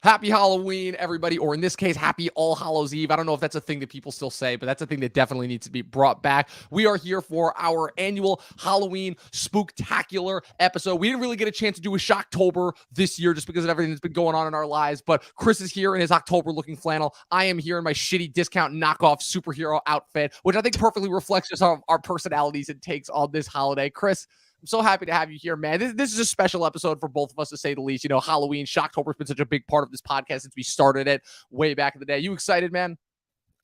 Happy Halloween, everybody, or in this case, Happy All Hallows Eve. I don't know if that's a thing that people still say, but that's a thing that definitely needs to be brought back. We are here for our annual Halloween spooktacular episode. We didn't really get a chance to do a Shocktober this year just because of everything that's been going on in our lives, but Chris is here in his October-looking flannel. I am here in my shitty discount knockoff superhero outfit, which I think perfectly reflects just our personalities and takes on this holiday. Chris, I'm so happy to have you here, man. This is a special episode for both of us, to say the least. You know, Halloween, Shocktober's been such a big part of this podcast since we started it way back in the day. You excited, man?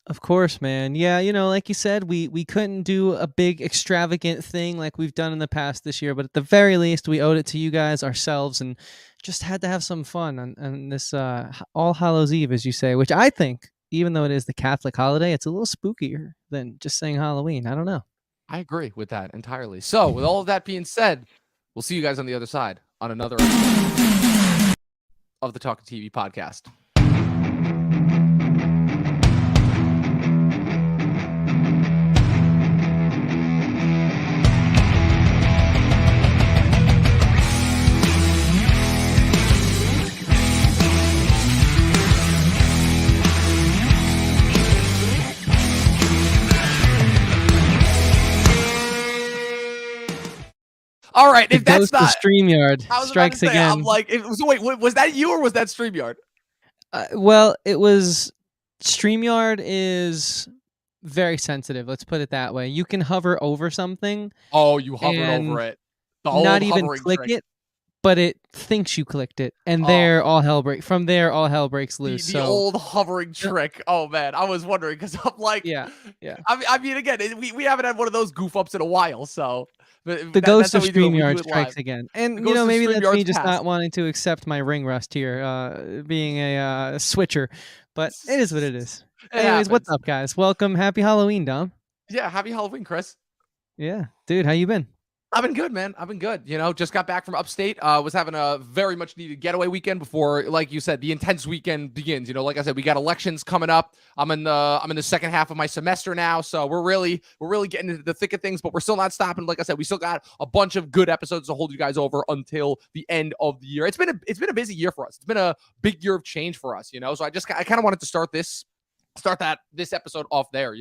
Of course, man. Yeah, like you said, we couldn't do a big extravagant thing like we've done in the past this year, but at the very least, we owed it to you guys ourselves and just had to have some fun on this All Hallows Eve, as you say, which I think, even though it is the Catholic holiday, it's a little spookier than just saying Halloween. I don't know. I agree with that entirely. So, with all of that being said, we'll see you guys on the other side on another episode of the Talkin TV podcast. All right, if that's not StreamYard strikes again. I'm like, wait, was that you or was that StreamYard? Well, it was. StreamYard is very sensitive. Let's put it that way. You can hover over something. Oh, you hovered over it. Not even click it, but it thinks you clicked it, and there all hell breaks loose. The old hovering trick. Oh man, I was wondering because I'm like, yeah. I mean, again, we haven't had one of those goof ups in a while, so. The ghost of StreamYard strikes again. And, maybe that's me just not wanting to accept my ring rust here, being a switcher. But it is what it is. Anyways, what's up, guys? Welcome. Happy Halloween, Dom. Yeah, happy Halloween, Chris. Yeah. Dude, how you been? I've been good, man. I've been good. Just got back from upstate. Was having a very much needed getaway weekend before, like you said, the intense weekend begins. Like I said, we got elections coming up. I'm in the second half of my semester now, so we're really getting into the thick of things. But we're still not stopping. Like I said, we still got a bunch of good episodes to hold you guys over until the end of the year. It's been a busy year for us. It's been a big year of change for us. So I kind of wanted to start this episode off there,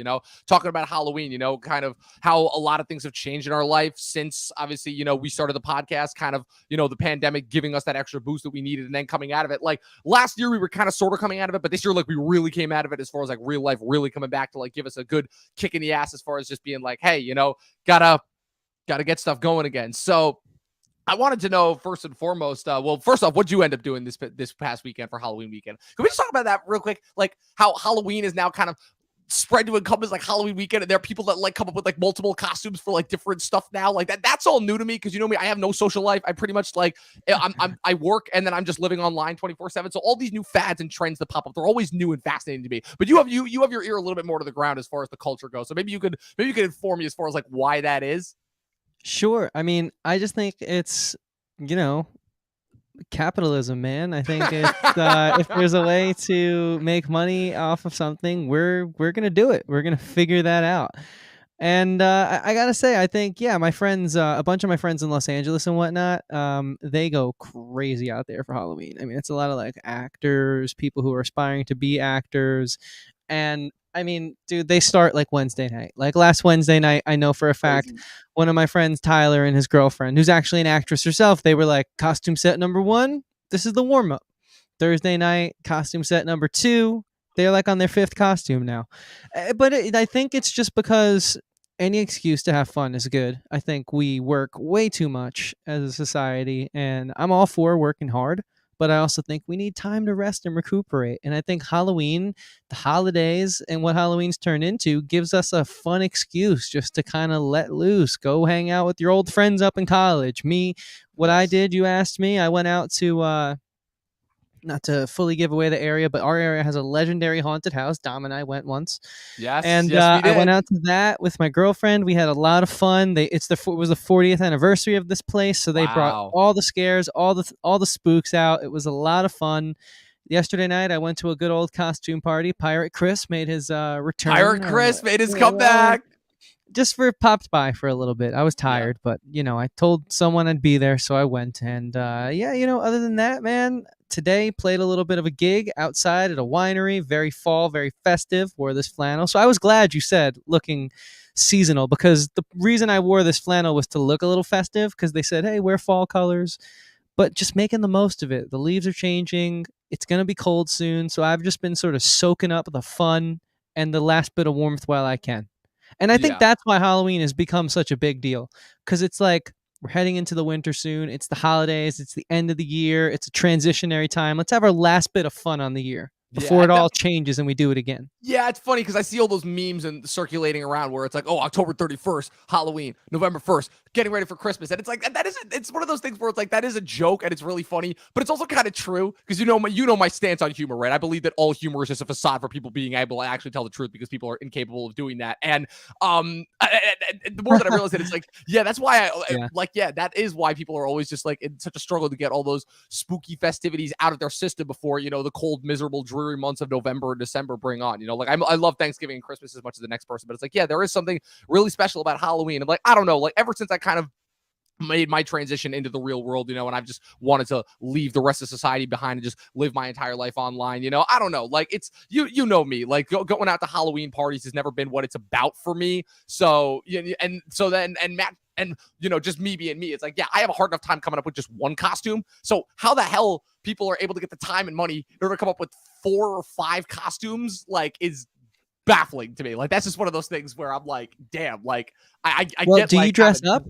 talking about Halloween, kind of how a lot of things have changed in our life since, obviously, we started the podcast, kind of, the pandemic giving us that extra boost that we needed, and then coming out of it. Like last year we were kind of sort of coming out of it, but this year, like, we really came out of it as far as like real life really coming back to like give us a good kick in the ass as far as just being like, hey, gotta get stuff going again. So I wanted to know first and foremost, first off, what'd you end up doing this past weekend for Halloween weekend? Can we just talk about that real quick? Like how Halloween is now kind of spread to encompass like Halloween weekend, and there are people that like come up with like multiple costumes for like different stuff now. Like that's all new to me because you know me, I have no social life. I pretty much like I work and then I'm just living online 24/7. So all these new fads and trends that pop up, they're always new and fascinating to me. But you have your ear a little bit more to the ground as far as the culture goes. So maybe you could inform me as far as like why that is. Sure. I mean, I just think it's, capitalism, man. I think it's, if there's a way to make money off of something, we're going to do it. We're going to figure that out. And I got to say, I think, my friends, a bunch of my friends in Los Angeles and whatnot, they go crazy out there for Halloween. I mean, it's a lot of like actors, people who are aspiring to be actors. And I mean, dude, they start like Wednesday night. Like last Wednesday night, I know for a fact, one of my friends, Tyler, and his girlfriend, who's actually an actress herself, they were like, costume set number 1, this is the warm-up. Thursday night, costume set number 2, they're like on their 5th costume now. But I think it's just because any excuse to have fun is good. I think we work way too much as a society, and I'm all for working hard. But I also think we need time to rest and recuperate. And I think Halloween, the holidays, and what Halloween's turned into gives us a fun excuse just to kind of let loose, go hang out with your old friends up in college. Me, what I did, you asked me, I went out to, not to fully give away the area, but our area has a legendary haunted house. Dom and I went once. Yes, and we did. I went out to that with my girlfriend. We had a lot of fun. It was the 40th anniversary of this place, so they brought all the scares, all the spooks out. It was a lot of fun. Yesterday night, I went to a good old costume party. Pirate Chris made his return. Pirate Chris made his comeback. just for popped by for a little bit. I was Yeah. tired, but I told someone I'd be there, so I went. And yeah, other than that, man, today played a little bit of a gig outside at a winery, very fall, very festive. Wore this flannel, so I was glad you said looking seasonal, because the reason I wore this flannel was to look a little festive, because they said, hey, wear fall colors, but just making the most of it. The leaves are changing. It's going to be cold soon. So I've just been sort of soaking up the fun and the last bit of warmth while I can. And I think Yeah. that's why Halloween has become such a big deal, because it's like we're heading into the winter soon. It's the holidays. It's the end of the year. It's a transitionary time. Let's have our last bit of fun on the year before Yeah. it all changes and we do it again. Yeah, it's funny because I see all those memes and circulating around where it's like, oh, October 31st, Halloween, November 1st, getting ready for Christmas. And it's like, that is, it's one of those things where it's like, that is a joke and it's really funny, but it's also kind of true because my stance on humor, right? I believe that all humor is just a facade for people being able to actually tell the truth because people are incapable of doing that. And the more that I realize it, it's like, yeah, that's why that is why people are always just like in such a struggle to get all those spooky festivities out of their system before, the cold, miserable, dreary months of November and December bring on. Like I love Thanksgiving and Christmas as much as the next person, but it's like, yeah, there is something really special about Halloween. And like, I don't know, like ever since I kind of made my transition into the real world, and I've just wanted to leave the rest of society behind and just live my entire life online. I don't know, like it's, you know me, like going out to Halloween parties has never been what it's about for me. So, and so then, and Matt, and just me being me, it's like, yeah, I have a hard enough time coming up with just one costume. So how the hell people are able to get the time and money in order to come up with 4 or 5 costumes, like, is baffling to me. Like, that's just one of those things where I'm like, damn, like I Well, get do like you dress up?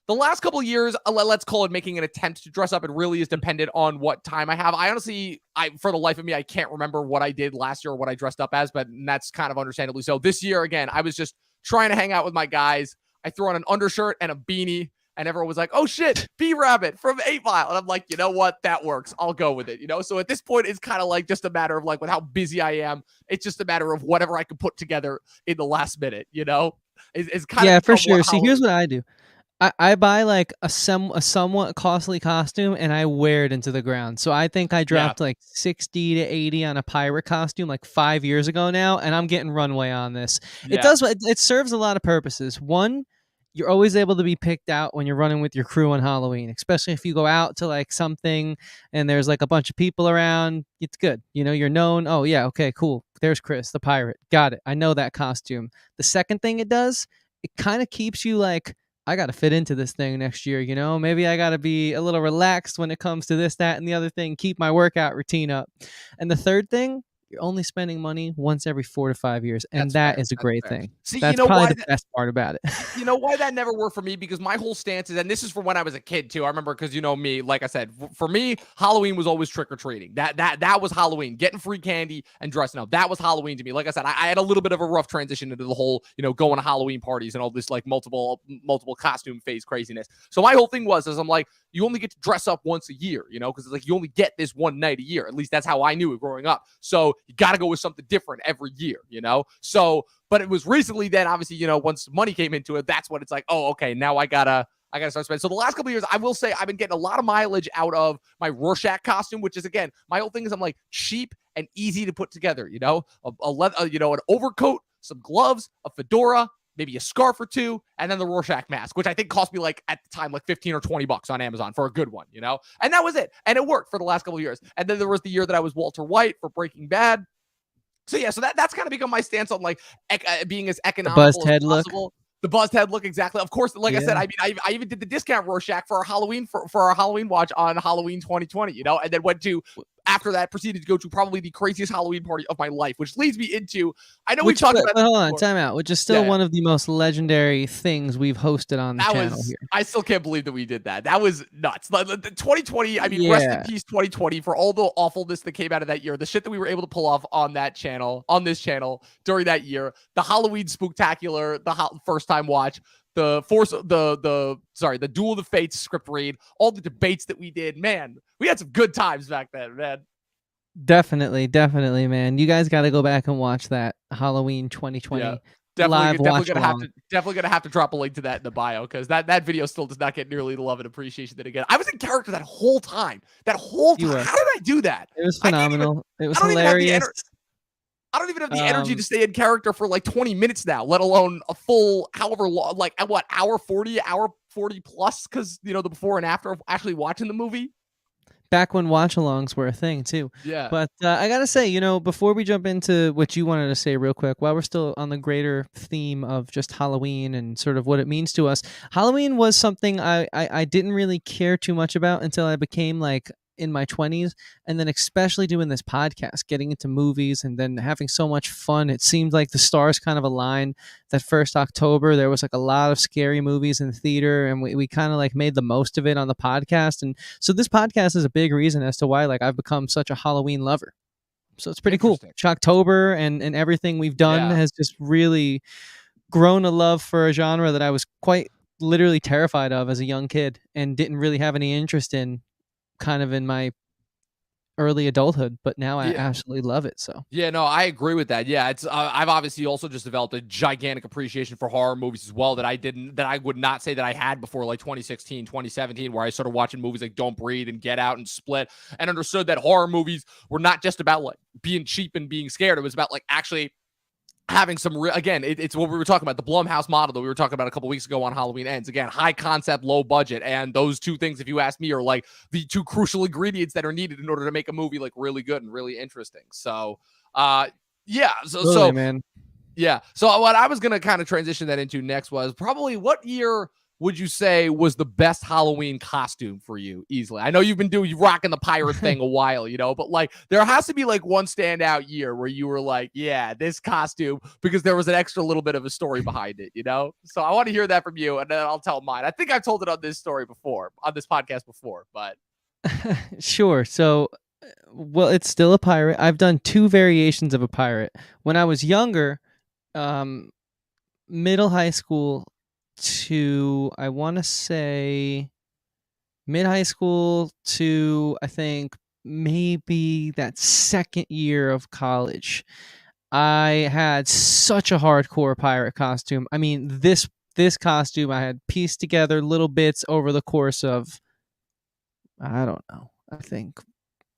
The last couple of years, let's call it making an attempt to dress up. It really is dependent on what time I have. I honestly, for the life of me, I can't remember what I did last year or what I dressed up as, but that's kind of understandably so. This year, again, I was just trying to hang out with my guys. I threw on an undershirt and a beanie, and everyone was like, oh shit, B-Rabbit from 8 Mile. And I'm like, you know what? That works. I'll go with it. So at this point, it's kind of like just a matter of like with how busy I am. It's just a matter of whatever I can put together in the last minute, It's kind of Yeah, for become sure. what See, here's Halloween. what I do. I buy like a somewhat costly costume and I wear it into the ground. So I think I Yeah. dropped like 60 to 80 on a pirate costume like 5 years ago now, and I'm getting runway on this. It Yeah. does it serves a lot of purposes. One, you're always able to be picked out when you're running with your crew on Halloween, especially if you go out to like something and there's like a bunch of people around. It's good. You're known. Oh yeah, okay, cool. There's Chris, the pirate. Got it. I know that costume. The second thing it does, it kind of keeps you like, I got to fit into this thing next year, Maybe I got to be a little relaxed when it comes to this, that, and the other thing, keep my workout routine up. And the third thing, you're only spending money once every 4 to 5 years. And That's that fair. is a That's great fair. thing. See, That's probably the best part about it. you know why that never worked for me? Because my whole stance is, and this is from when I was a kid too. I remember because me, like I said, for me, Halloween was always trick or treating. That was Halloween, getting free candy and dressing up. That was Halloween to me. Like I said, I had a little bit of a rough transition into the whole, going to Halloween parties and all this like multiple costume phase craziness. So my whole thing was, I'm like, you only get to dress up once a year, because it's like you only get this one night a year. At least that's how I knew it growing up. So you got to go with something different every year, So, but it was recently then, obviously, once money came into it, that's what it's like, oh, okay, now I gotta start spending. So the last couple of years, I will say I've been getting a lot of mileage out of my Rorschach costume, which is, again, my whole thing is I'm like cheap and easy to put together, an overcoat, some gloves, a fedora, maybe a scarf or two, and then the Rorschach mask, which I think cost me like at the time like 15 or 20 bucks on Amazon for a good one, and that was it. And it worked for the last couple of years. And then there was the year that I was Walter White for Breaking Bad. So yeah, so that's kind of become my stance on like being as The economical buzzed as head look. possible. The buzzed head look, exactly. Of course, like I said, Yeah. I mean, I even did the discount Rorschach for our Halloween for our Halloween watch on Halloween 2020, and then went to, after that, proceeded to go to probably the craziest Halloween party of my life, which leads me into, I know we've Which, talked but about but this hold on, before. time out. Which is still Yeah, one of the most legendary things we've hosted on the that channel was, here. I still can't believe that we did that. That was nuts. Like, the 2020, I mean, rest in Yeah. peace 2020 for all the awfulness that came out of that year. The shit that we were able to pull off on that channel, on this channel during that year. The Halloween spooktacular, the first time watch, the Duel of the Fates script read, all the debates that we did. Man, we had some good times back then, man. Definitely, definitely, man. You guys got to go back and watch that Halloween Yeah. 2020 Definitely, live definitely watch gonna have along. to drop a link to that in the bio, because that video still does not get nearly the love and appreciation that it gets. I was in character that whole time. You were. How did I do that? It was I can't even. phenomenal. It was I don't even have the hilarious. energy. I don't even have the energy to Um, stay in character for like 20 minutes now, let alone a full however long, like what, hour 40 plus, because the before and after of actually watching the movie. Back when watch-alongs were a thing too. Yeah. But, I gotta say, before we jump into what you wanted to say real quick, while we're still on the greater theme of just Halloween and sort of what it means to us, Halloween was something I didn't really care too much about until I became, like, in my 20s, and then especially doing this podcast, getting into movies and then having so much fun. It seemed like the stars kind of aligned that first October. There was, like, a lot of scary movies in the theater, and we kinda, like, made the most of it on the podcast, and so this podcast is a big reason as to why like I've become such a Halloween lover. So it's pretty cool. Interesting. Shocktober and everything we've done Yeah. has just really grown a love for a genre that I was quite literally terrified of as a young kid and didn't really have any interest in kind of in my early adulthood, but now I Yeah. absolutely love it. So Yeah, no, I agree with that. Yeah, it's I've obviously also just developed a gigantic appreciation for horror movies as well that I would not say that I had before like 2016, 2017, where I started watching movies like Don't Breathe and Get Out and Split and understood that horror movies were not just about like being cheap and being scared. It was about like actually having some again, it's what we were talking about, the Blumhouse model that we were talking about a couple weeks ago on Halloween Ends. Again, high concept, low budget, and those two things, if you ask me, are like the two crucial ingredients that are needed in order to make a movie like really good and really interesting. So yeah, so totally, so man. yeah. So what I was gonna kind of transition that into next was probably what year would you say was the best Halloween costume for you easily? I know you rocking the pirate thing a while, but like there has to be like one standout year where you were like, yeah, this costume, because there was an extra little bit of a story behind it. So I want to hear that from you and then I'll tell mine. I think I've told it on this story before, on this podcast before, but Sure. So, well, it's still a pirate. I've done two variations of a pirate. When I was younger, um, middle high school to I want to say mid high school to I think maybe that second year of college. I had such a hardcore pirate costume. I mean, this costume I had pieced together little bits over the course of I don't know. I think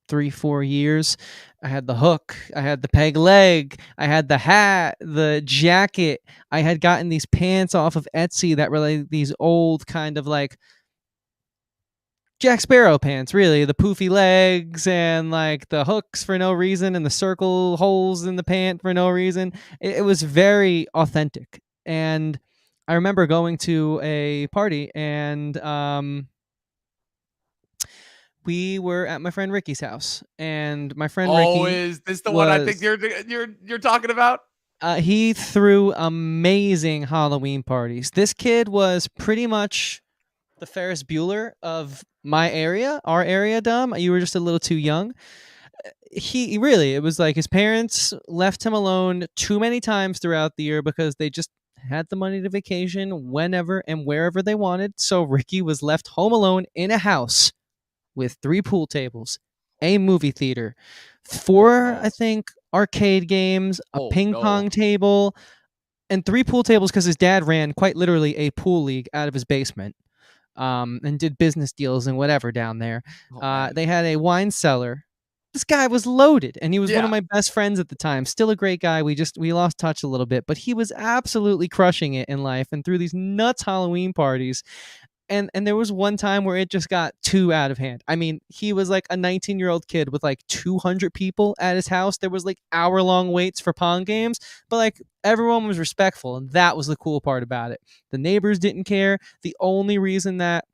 3 4 years. I had the hook, I had the peg leg, I had the hat, the jacket. I had gotten these pants off of Etsy that were like these old kind of like Jack Sparrow pants, really. The poofy legs and like the hooks for no reason and the circle holes in the pant for no reason. It was very authentic. And I remember going to a party and we were at my friend Ricky's house, and my friend oh, Ricky is this the one I think was you're talking about? he threw amazing Halloween parties. This kid was pretty much the Ferris Bueller of my area, our area. Dom, you were just a little too young. He really, it was like his parents left him alone too many times throughout the year because they just had the money to vacation whenever and wherever they wanted. So Ricky was left home alone in a house with 3 pool tables, a movie theater, Oh 4, I no. think, arcade games, a Oh ping no. pong table, and 3 pool tables because his dad ran quite literally a pool league out of his basement, and did business deals and whatever down there. Oh man. They had a wine cellar. This guy was loaded, and he was one of Yeah. my best friends at the time. Still a great guy. We lost touch a little bit, but he was absolutely crushing it in life and threw these nuts Halloween parties, and there was one time where it just got too out of hand. I mean, he was like a 19-year-old kid with like 200 people at his house. There was like hour-long waits for pong games, but like everyone was respectful, and that was the cool part about it. The neighbors didn't care. The only reason that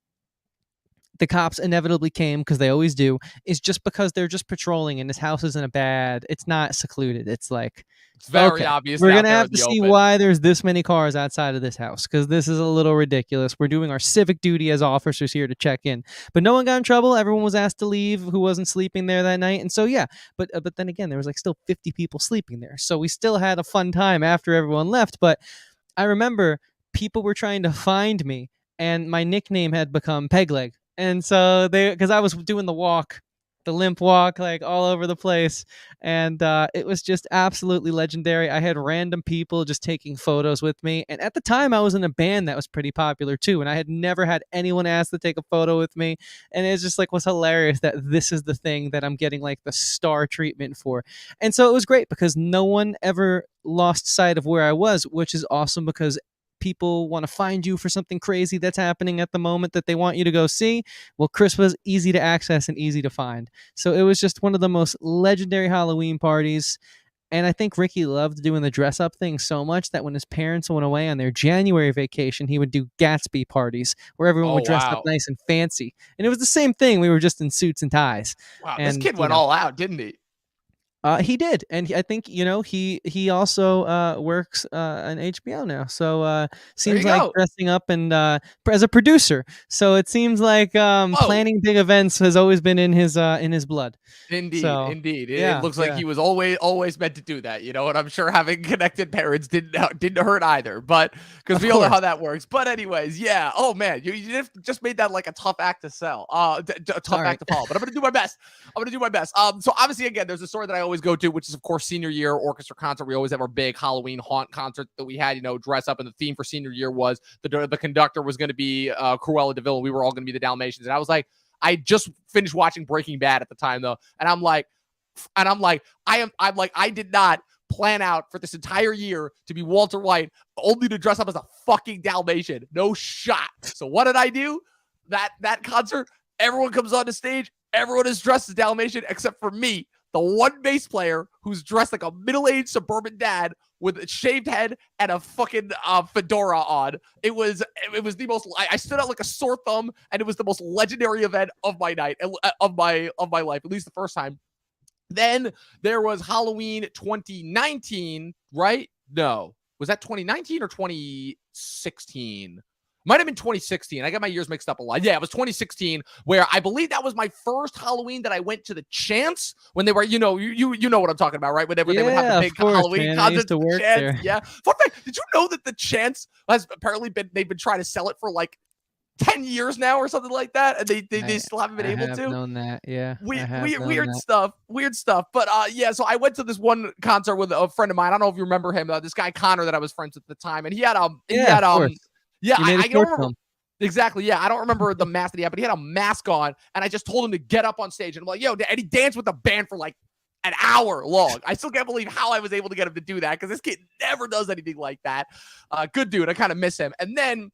the cops inevitably came, because they always do, is just because they're just patrolling and his house isn't it's not secluded. It's like, It's very okay, obvious we're out gonna there have in to the see open. why there's this many cars outside of this house, because this is a little ridiculous. We're doing our civic duty as officers here to check in, but no one got in trouble. Everyone was asked to leave who wasn't sleeping there that night, and so yeah. But then again, there was like still 50 people sleeping there, so we still had a fun time after everyone left. But I remember people were trying to find me, and my nickname had become Pegleg, and so they because I was doing the walk the limp walk, like all over the place. And it was just absolutely legendary. I had random people just taking photos with me. And at the time, I was in a band that was pretty popular too. And I had never had anyone ask to take a photo with me. And it just like was hilarious that this is the thing that I'm getting like the star treatment for. And so it was great because no one ever lost sight of where I was, which is awesome because people want to find you for something crazy that's happening at the moment that they want you to go see. Well, Chris was easy to access and easy to find. So it was just one of the most legendary Halloween parties. And I think Ricky loved doing the dress up thing so much that when his parents went away on their January vacation, he would do Gatsby parties where everyone Oh would dress up wow, nice and fancy. And it was the same thing. We were just in suits and ties. wow, this And, kid went all out, didn't he? he did, and I think he also works on HBO now. So There you seems like go. dressing up and as a producer. So it seems like Whoa. planning big events has always been in his blood. Indeed, So indeed. It yeah, looks like yeah, he was always meant to do that, you know. And I'm sure having connected parents didn't hurt either, but because of we all know course. how that works. But anyways, yeah. Oh man, you just made that like a tough act to sell, a tough Sorry. act to follow. But I'm gonna do my best. I'm gonna do my best. So obviously, again, there's a story that I always go to, which is of course senior year orchestra concert. We always have our big Halloween haunt concert that we had, dress up, and the theme for senior year was the conductor was going to be Cruella de Vil, and we were all going to be the Dalmatians. And I was like, I just finished watching Breaking Bad at the time though, and I'm like, I did not plan out for this entire year to be Walter White, only to dress up as a fucking Dalmatian. No shot. So what did I do? That concert, everyone comes on the stage, everyone is dressed as Dalmatian except for me, the one bass player who's dressed like a middle-aged suburban dad with a shaved head and a fucking fedora on. It was the most. I stood out like a sore thumb, and it was the most legendary event of my night, of my life, at least the first time. Then there was Halloween 2019, right? No. Was that 2019 or 2016? Might have been 2016. I got my years mixed up a lot. Yeah, it was 2016, where I believe that was my first Halloween that I went to the Chance when they were, you know what I'm talking about, right? When they would have the Yeah, of big course, Halloween man. I used concerts, to the work Chance. there. Yeah. Fun fact: did you know that the Chance has apparently they've been trying to sell it for like 10 years now or something like that, and they still haven't been I able have to. known that. Yeah, I have known Weird that. stuff, but yeah, so I went to this one concert with a friend of mine. I don't know if you remember him, this guy Connor that I was friends with at the time, and Yeah, of course. yeah, You made a I don't short remember film. exactly. Yeah, I don't remember the mask that he had, but he had a mask on, and I just told him to get up on stage, and I'm like, yo, and he danced with the band for like an hour long. I still can't believe how I was able to get him to do that, because this kid never does anything like that. Good dude. I kind of miss him. And then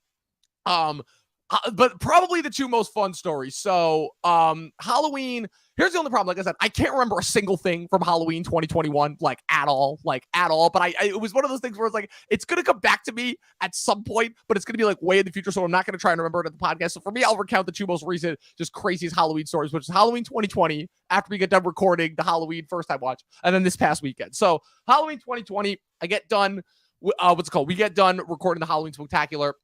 but probably the two most fun stories. So, Halloween. Here's the only problem. Like I said, I can't remember a single thing from Halloween 2021, like at all. But it was one of those things where it's like it's gonna come back to me at some point, but it's gonna be like way in the future. So I'm not gonna try and remember it at the podcast. So for me, I'll recount the two most recent, just craziest Halloween stories, which is Halloween 2020 after we get done recording the Halloween first time watch, and then this past weekend. So Halloween 2020, I get done. What's it called? We get done recording the Halloween Spectacular.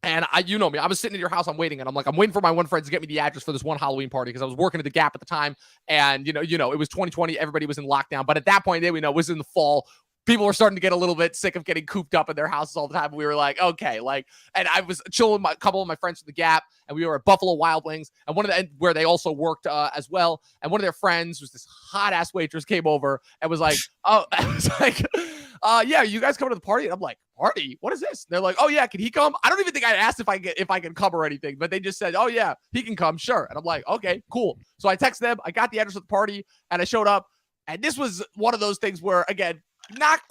And you know me, I was sitting at your house, I'm waiting, and I'm waiting for my one friend to get me the address for this one Halloween party, because I was working at the Gap at the time, and it was 2020, everybody was in lockdown, but at that point, we know it was in the fall. People were starting to get a little bit sick of getting cooped up in their houses all the time. We were like, okay, and I was chilling with a couple of my friends from the Gap, and we were at Buffalo Wild Wings, and where they also worked as well, and one of their friends was this hot ass waitress, came over and was like, oh, I was like, yeah, you guys coming to the party? And I'm like, party? What is this? They're like, oh yeah, can he come? I don't even think I asked if I can come or anything, but they just said, oh yeah, he can come, sure. And I'm like, okay, cool. So I texted them, I got the address of the party, and I showed up. And this was one of those things where, again, not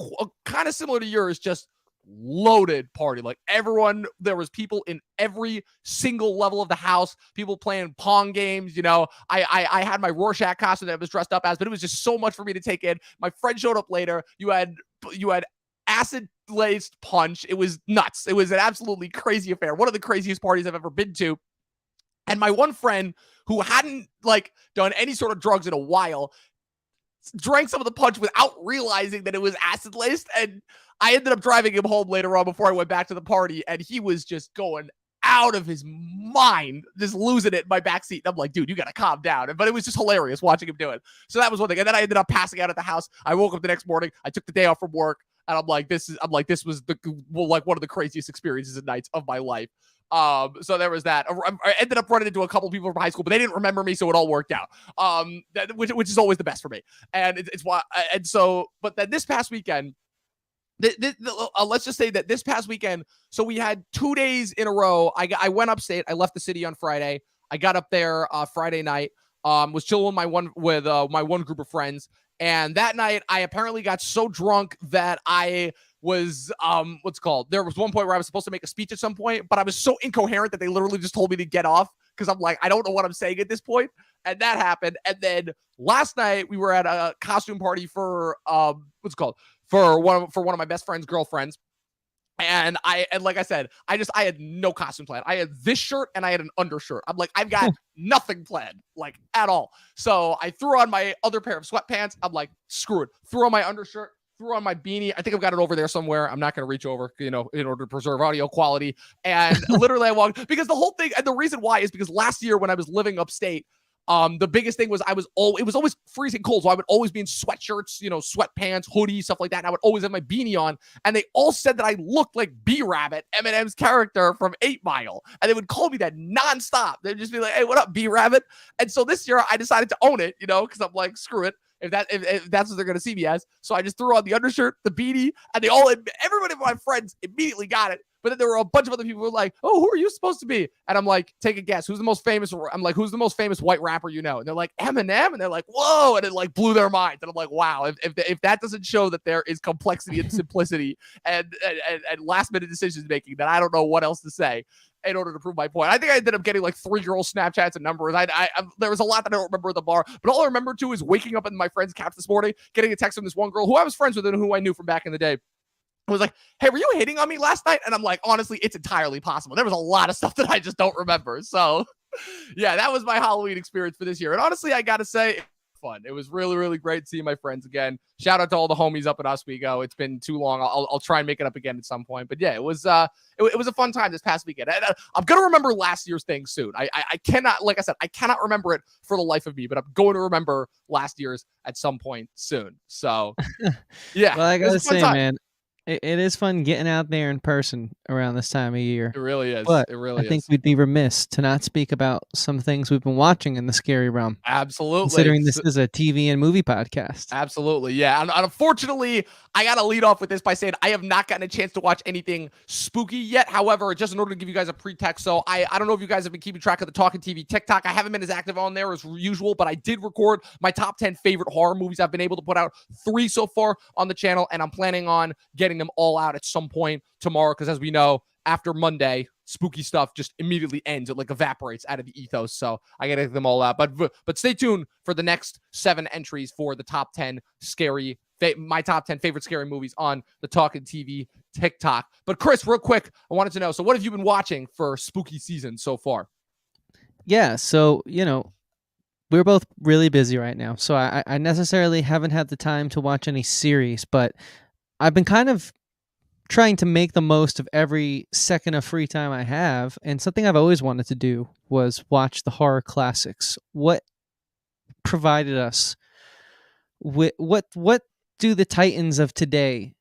kind of similar to yours, just loaded party. Like everyone, there was people in every single level of the house, people playing Pong games. I had my Rorschach costume that I was dressed up as, but it was just so much for me to take in. My friend showed up later. You had acid laced punch. It was nuts. It was an absolutely crazy affair. One of the craziest parties I've ever been to. And my one friend who hadn't done any sort of drugs in a while drank some of the punch without realizing that it was acid laced, and I ended up driving him home later on before I went back to the party, and he was just going out of his mind, just losing it in my backseat. And I'm like, dude, you gotta calm down. But it was just hilarious watching him do it. So that was one thing. And then I ended up passing out at the house. I woke up the next morning. I took the day off from work, and this was one of the craziest experiences and nights of my life. So there was that. I ended up running into a couple people from high school, but they didn't remember me, so it all worked out. Which is always the best for me. And it's why. And so, but then this past weekend, let's just say that this past weekend, so we had 2 days in a row. I went upstate. I left the city on Friday. I got up there Friday night. Was chilling with my one group of friends, and that night I apparently got so drunk that I was what's called. There was one point where I was supposed to make a speech at some point, but I was so incoherent that they literally just told me to get off because I'm like, I don't know what I'm saying at this point. And that happened. And then last night we were at a costume party for what's called for one of my best friend's girlfriends. And like I said, I had no costume plan. I had this shirt and I had an undershirt. I'm like, I've got nothing planned, like at all. So I threw on my other pair of sweatpants. I'm like, screw it. Threw on my undershirt, threw on my beanie. I think I've got it over there somewhere. I'm not going to reach over, in order to preserve audio quality. And literally I walked, because the whole thing, and the reason why is because last year when I was living upstate, the biggest thing was it was always freezing cold. So I would always be in sweatshirts, sweatpants, hoodies, stuff like that. And I would always have my beanie on. And they all said that I looked like B-Rabbit, Eminem's character from 8 Mile. And they would call me that nonstop. They'd just be like, hey, what up, B-Rabbit? And so this year I decided to own it, because I'm like, screw it. If that's what they're going to see me as. So I just threw on the undershirt, the beanie, and everybody of my friends immediately got it. But then there were a bunch of other people who were like, oh, who are you supposed to be? And I'm like, take a guess. Who's the most famous? I'm like, who's the most famous white rapper you know? And they're like, Eminem. And they're like, whoa. And it like blew their minds. And I'm like, wow, if that doesn't show that there is complexity and simplicity and last minute decisions making, then I don't know what else to say in order to prove my point. I think I ended up getting like 3 girls' Snapchats and numbers. There was a lot that I don't remember at the bar, but all I remember too is waking up in my friend's couch this morning, getting a text from this one girl who I was friends with and who I knew from back in the day. I was like, hey, were you hitting on me last night? And I'm like, honestly, it's entirely possible. There was a lot of stuff that I just don't remember. So yeah, that was my Halloween experience for this year. And honestly, I got to say, fun. It was really, really great seeing my friends again. Shout out to all the homies up in Oswego. It's been too long. I'll try and make it up again at some point. But yeah, it was a fun time this past weekend. And, I'm gonna remember last year's thing soon. I cannot, like I said, I cannot remember it for the life of me. But I'm going to remember last year's at some point soon. So yeah, well, I gotta say, man, it is fun getting out there in person around this time of year. It really is. But it really is. I think we'd be remiss to not speak about some things we've been watching in the scary realm. Absolutely. Considering this is a TV and movie podcast. Absolutely. Yeah. And unfortunately, I got to lead off with this by saying I have not gotten a chance to watch anything spooky yet. However, just in order to give you guys a pretext. So I don't know if you guys have been keeping track of the Talkin TV TikTok. I haven't been as active on there as usual, but I did record my top 10 favorite horror movies. I've been able to put out 3 so far on the channel, and I'm planning on getting them all out at some point tomorrow. Because as we know, after Monday, spooky stuff just immediately ends. It like evaporates out of the ethos. So I gotta get them all out. But stay tuned for the next 7 entries for the top 10 my top 10 favorite scary movies on the Talkin TV TikTok. But Chris, real quick, I wanted to know, so what have you been watching for spooky season so far? Yeah, so we're both really busy right now. So I necessarily haven't had the time to watch any series, but I've been kind of trying to make the most of every second of free time I have, and something I've always wanted to do was watch the horror classics. What provided us with what do the titans of today,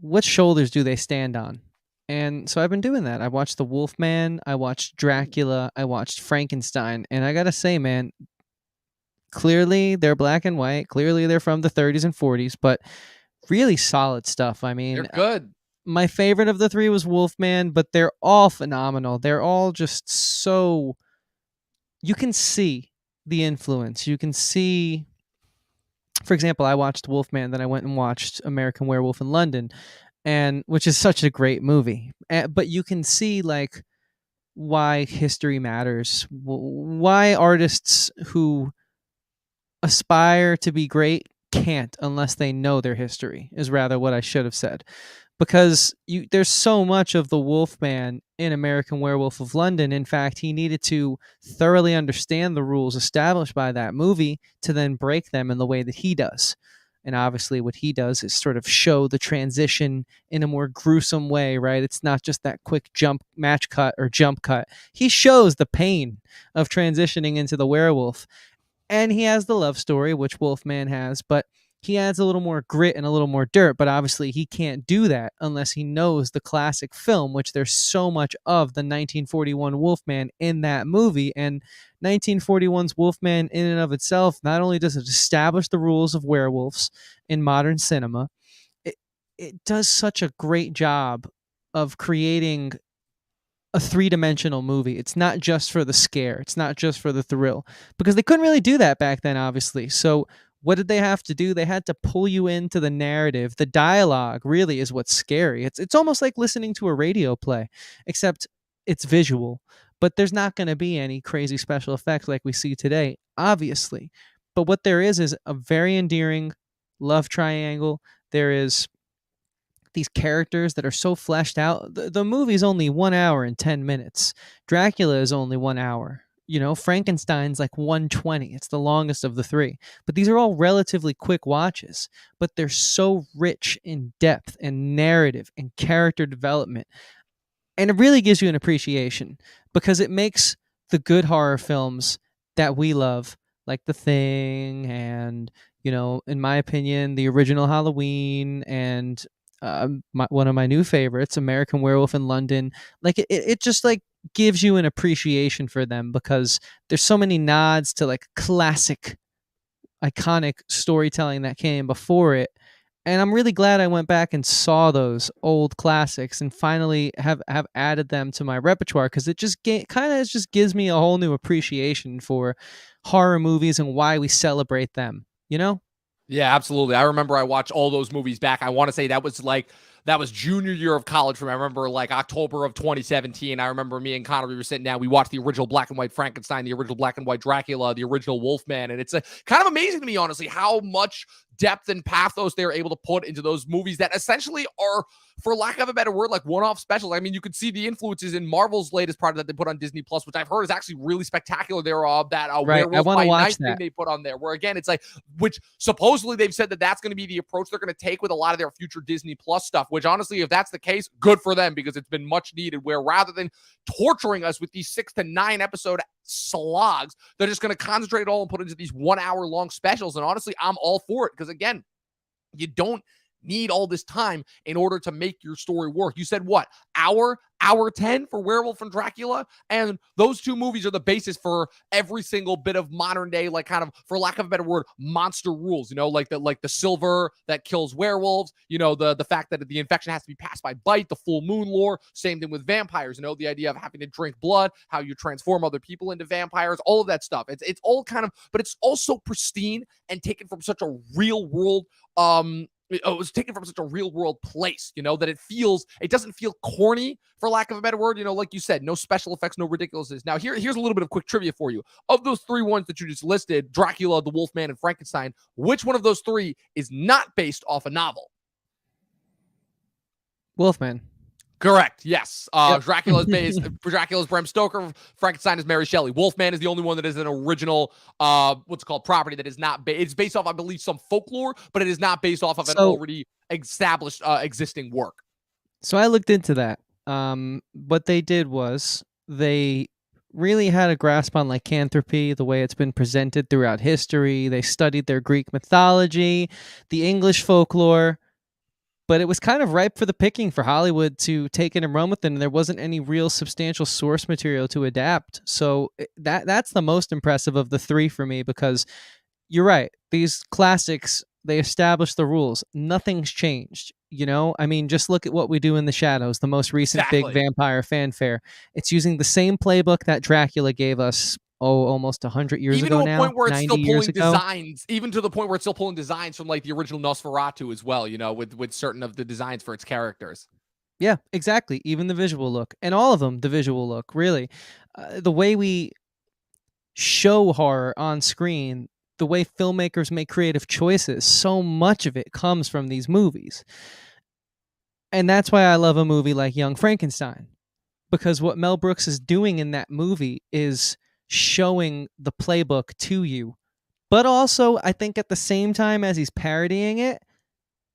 what shoulders do they stand on? And so I've been doing that. I watched The Wolfman, I watched Dracula, I watched Frankenstein, and I gotta say, man, clearly they're black and white, clearly they're from the 30s and 40s, but really solid stuff. I mean, they're good. My favorite of the 3 was Wolfman, but they're all phenomenal. They're all just so... You can see the influence. You can see... For example, I watched Wolfman, then I went and watched American Werewolf in London, which is such a great movie. But you can see, like, why history matters. Why artists who aspire to be great can't unless they know their history, is rather what I should have said. Because there's so much of the Wolfman in American Werewolf of London. In fact, he needed to thoroughly understand the rules established by that movie to then break them in the way that he does. And obviously what he does is sort of show the transition in a more gruesome way, right? It's not just that quick jump cut. He shows the pain of transitioning into the werewolf. And he has the love story, which Wolfman has, but he adds a little more grit and a little more dirt, but obviously he can't do that unless he knows the classic film, which there's so much of the 1941 Wolfman in that movie. And 1941's Wolfman, in and of itself, not only does it establish the rules of werewolves in modern cinema, it, it does such a great job of creating a three-dimensional movie. It's not just for the scare. It's not just for the thrill, because they couldn't really do that back then, obviously. So what did they have to do? They had to pull you into the narrative. The dialogue really is what's scary. It's almost like listening to a radio play, except it's visual. But there's not going to be any crazy special effects like we see today, obviously. But what there is a very endearing love triangle. There is these characters that are so fleshed out. The movie's only 1 hour and 10 minutes. Dracula is only 1 hour. You know, Frankenstein's like 120. It's the longest of the three. But these are all relatively quick watches, but they're so rich in depth and narrative and character development. And it really gives you an appreciation because it makes the good horror films that we love, like The Thing and, in my opinion, the original Halloween and one of my new favorites, American Werewolf in London. Like it just like gives you an appreciation for them because there's so many nods to like classic, iconic storytelling that came before it. And I'm really glad I went back and saw those old classics and finally have added them to my repertoire because it just kind of just gives me a whole new appreciation for horror movies and why we celebrate them, you know? Yeah, absolutely. I remember I watched all those movies back. I want to say that was junior year of college for me. I remember like October of 2017. I remember me and Connor, we were sitting down. We watched the original black and white Frankenstein, the original black and white Dracula, the original Wolfman. And it's kind of amazing to me, honestly, how much depth and pathos they're able to put into those movies that essentially are, for lack of a better word, like one-off specials. I mean, you could see the influences in Marvel's latest product that they put on Disney Plus, which I've heard is actually really spectacular. There, that Right. I Werewolf want to by watch Night thing that. they put on there, where again, it's like, which supposedly they've said that that's going to be the approach they're going to take with a lot of their future Disney Plus stuff, which honestly, if that's the case, good for them because it's been much needed, where rather than torturing us with these 6 to 9 episode slogs, they're just going to concentrate it all and put into these 1 hour long specials. And honestly, I'm all for it because again, you don't need all this time in order to make your story work. You said what? Hour 10 for Werewolf and Dracula, and those two movies are the basis for every single bit of modern day, like kind of, for lack of a better word, monster rules. Like the silver that kills werewolves. The fact that the infection has to be passed by bite. The full moon lore. Same thing with vampires. The idea of having to drink blood, how you transform other people into vampires. All of that stuff. It's all kind of, but it's also pristine and taken from such a real world it was taken from such a real world place, that it doesn't feel corny, for lack of a better word. Like you said, no special effects, no ridiculousness. Now, here's a little bit of quick trivia for you. Of those three ones that you just listed, Dracula, the Wolfman, and Frankenstein, which one of those three is not based off a novel? Wolfman. Correct. Yes. Yep. Dracula's Bram Stoker. Frankenstein is Mary Shelley. Wolfman is the only one that is an original, what's called property that is not. It's based off, I believe, some folklore, but it is not based off of an already established, existing work. So I looked into that. What they did was they really had a grasp on lycanthropy, the way it's been presented throughout history. They studied their Greek mythology, the English folklore. But it was kind of ripe for the picking for Hollywood to take it and run with it, and there wasn't any real substantial source material to adapt. So that's the most impressive of the three for me, because you're right. These classics, they established the rules. Nothing's changed. I mean, just look at What We Do in the Shadows, the most recent big vampire fanfare. It's using the same playbook that Dracula gave us almost 100 years ago now. Even to a point where it's still pulling designs, even to the point where it's still pulling designs from like the original Nosferatu as well, with certain of the designs for its characters. Yeah, exactly. Even the visual look, and all of them, the visual look, really. The way we show horror on screen, the way filmmakers make creative choices, so much of it comes from these movies. And that's why I love a movie like Young Frankenstein, because what Mel Brooks is doing in that movie is showing the playbook to you. But also, I think at the same time as he's parodying it,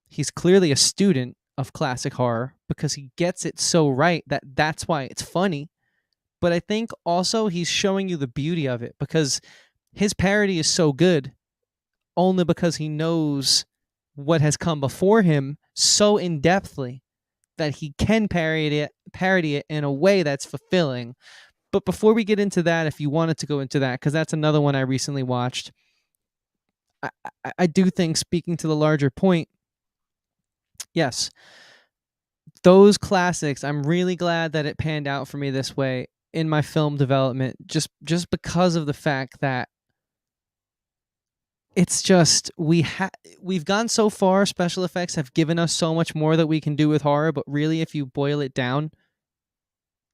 he's clearly a student of classic horror because he gets it so right that that's why it's funny. But I think also he's showing you the beauty of it because his parody is so good only because he knows what has come before him so in depthly that he can parody it in a way that's fulfilling. But before we get into that, if you wanted to go into that, because that's another one I recently watched, I do think, speaking to the larger point, yes, those classics, I'm really glad that it panned out for me this way in my film development, just because of the fact that it's just we've gone so far. Special effects have given us so much more that we can do with horror, but really, if you boil it down,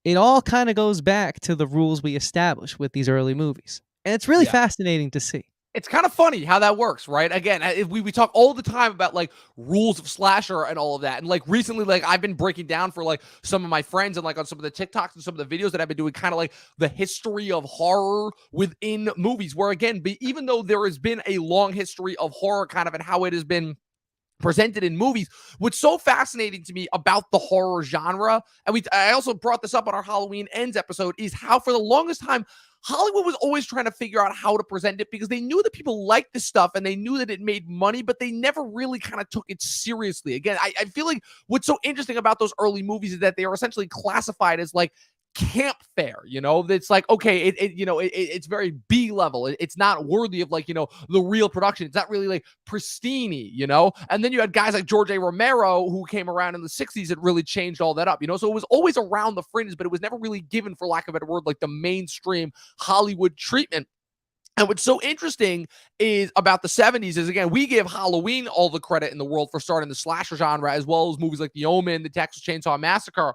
it all kind of goes back to the rules we established with these early movies. And it's really Yeah. fascinating to see. It's kind of funny how that works, right? Again, we talk all the time about like rules of slasher and all of that. And like recently, like I've been breaking down for like some of my friends and like on some of the TikToks and some of the videos that I've been doing, kind of like the history of horror within movies, where again, even though there has been a long history of horror kind of and how it has been presented in movies, what's so fascinating to me about the horror genre, and I also brought this up on our Halloween Ends episode, is how for the longest time Hollywood was always trying to figure out how to present it, because they knew that people liked this stuff and they knew that it made money, but they never really kind of took it seriously. Again, I feel like what's so interesting about those early movies is that they are essentially classified as like camp fare, that's like, okay, it's very B level. It's not worthy of like, the real production. It's not really like pristine. And then you had guys like George A. Romero who came around in the 60s that really changed all that up, so it was always around the fringes, but it was never really given, for lack of a better word, like the mainstream Hollywood treatment. And what's so interesting is about the 70s is, again, we give Halloween all the credit in the world for starting the slasher genre, as well as movies like The Omen, The Texas Chainsaw Massacre.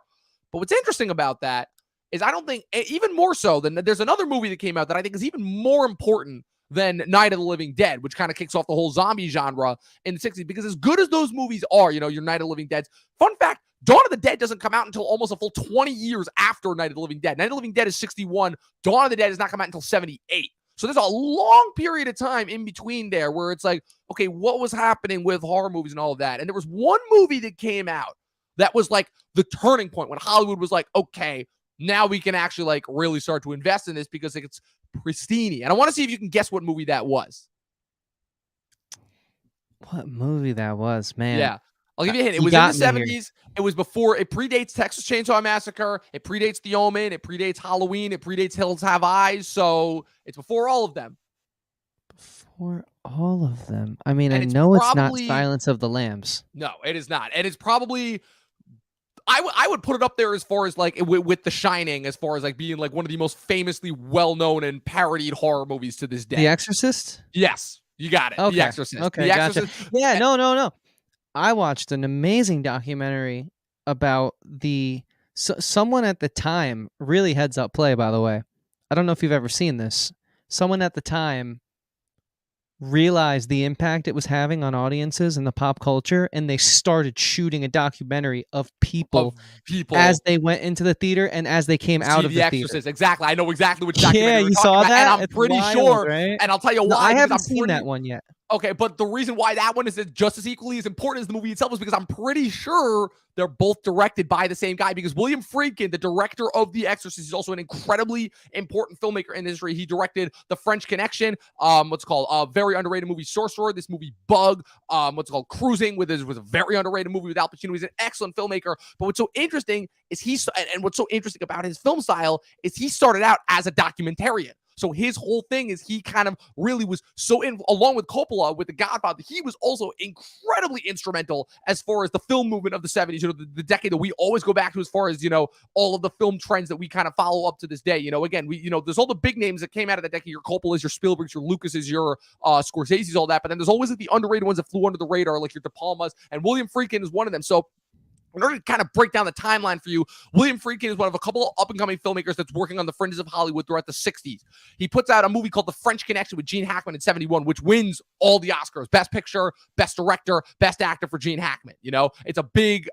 But what's interesting about that is, I don't think, even more so than, there's another movie that came out that I think is even more important than Night of the Living Dead, which kind of kicks off the whole zombie genre in the 60s. Because as good as those movies are, your Night of the Living Deads, fun fact, Dawn of the Dead doesn't come out until almost a full 20 years after Night of the Living Dead. Night of the Living Dead is 61. Dawn of the Dead does not come out until 78. So there's a long period of time in between there where it's like, okay, what was happening with horror movies and all of that? And there was one movie that came out that was like the turning point when Hollywood was like, okay, now we can actually like really start to invest in this because it's pristine. And I want to see if you can guess what movie that was. What movie that was, man? Yeah. I'll give you a hint. It You was in the got me here. 70s. It was before, it predates Texas Chainsaw Massacre. It predates The Omen. It predates Halloween. It predates Hills Have Eyes. So it's before all of them. Before all of them. I mean, And I it's know it's not probably- Silence of the Lambs. No, it is not. And it's probably, I would put it up there as far as like with The Shining, as far as like being like one of the most famously well-known and parodied horror movies to this day. The Exorcist? Yes, you got it. Okay. The Exorcist. Okay, The gotcha. Exorcist. Yeah, no. I watched an amazing documentary about someone at the time, really heads up play, by the way. I don't know if you've ever seen this. Someone at the time realized the impact it was having on audiences and the pop culture, and they started shooting a documentary of people as they went into the theater and as they came out of the Exorcist. theater. Exactly. I know exactly which documentary Yeah, you're you talking saw about, that? and I'm It's pretty wild, sure. right? And I'll tell you No, why. I haven't seen that one yet. Okay, but the reason why that one is just as equally as important as the movie itself is because I'm pretty sure they're both directed by the same guy, because William Friedkin, the director of The Exorcist, is also an incredibly important filmmaker in the industry. He directed The French Connection, what's called a very underrated movie, Sorcerer, this movie Bug, what's called Cruising, was a very underrated movie with Al Pacino. He's an excellent filmmaker. But what's so interesting is and what's so interesting about his film style is he started out as a documentarian. So his whole thing is he kind of really was so in, along with Coppola, with The Godfather, he was also incredibly instrumental as far as the film movement of the 70s, the decade that we always go back to as far as, all of the film trends that we kind of follow up to this day. Again, there's all the big names that came out of that decade, your Coppolas, your Spielbergs, your Lucases, your Scorseses, all that. But then there's always like the underrated ones that flew under the radar, like your De Palmas, and William Friedkin is one of them. So in order to kind of break down the timeline for you, William Friedkin is one of a couple of up-and-coming filmmakers that's working on the fringes of Hollywood throughout the 60s. He puts out a movie called The French Connection with Gene Hackman in 71, which wins all the Oscars. Best Picture, Best Director, Best Actor for Gene Hackman. It's a big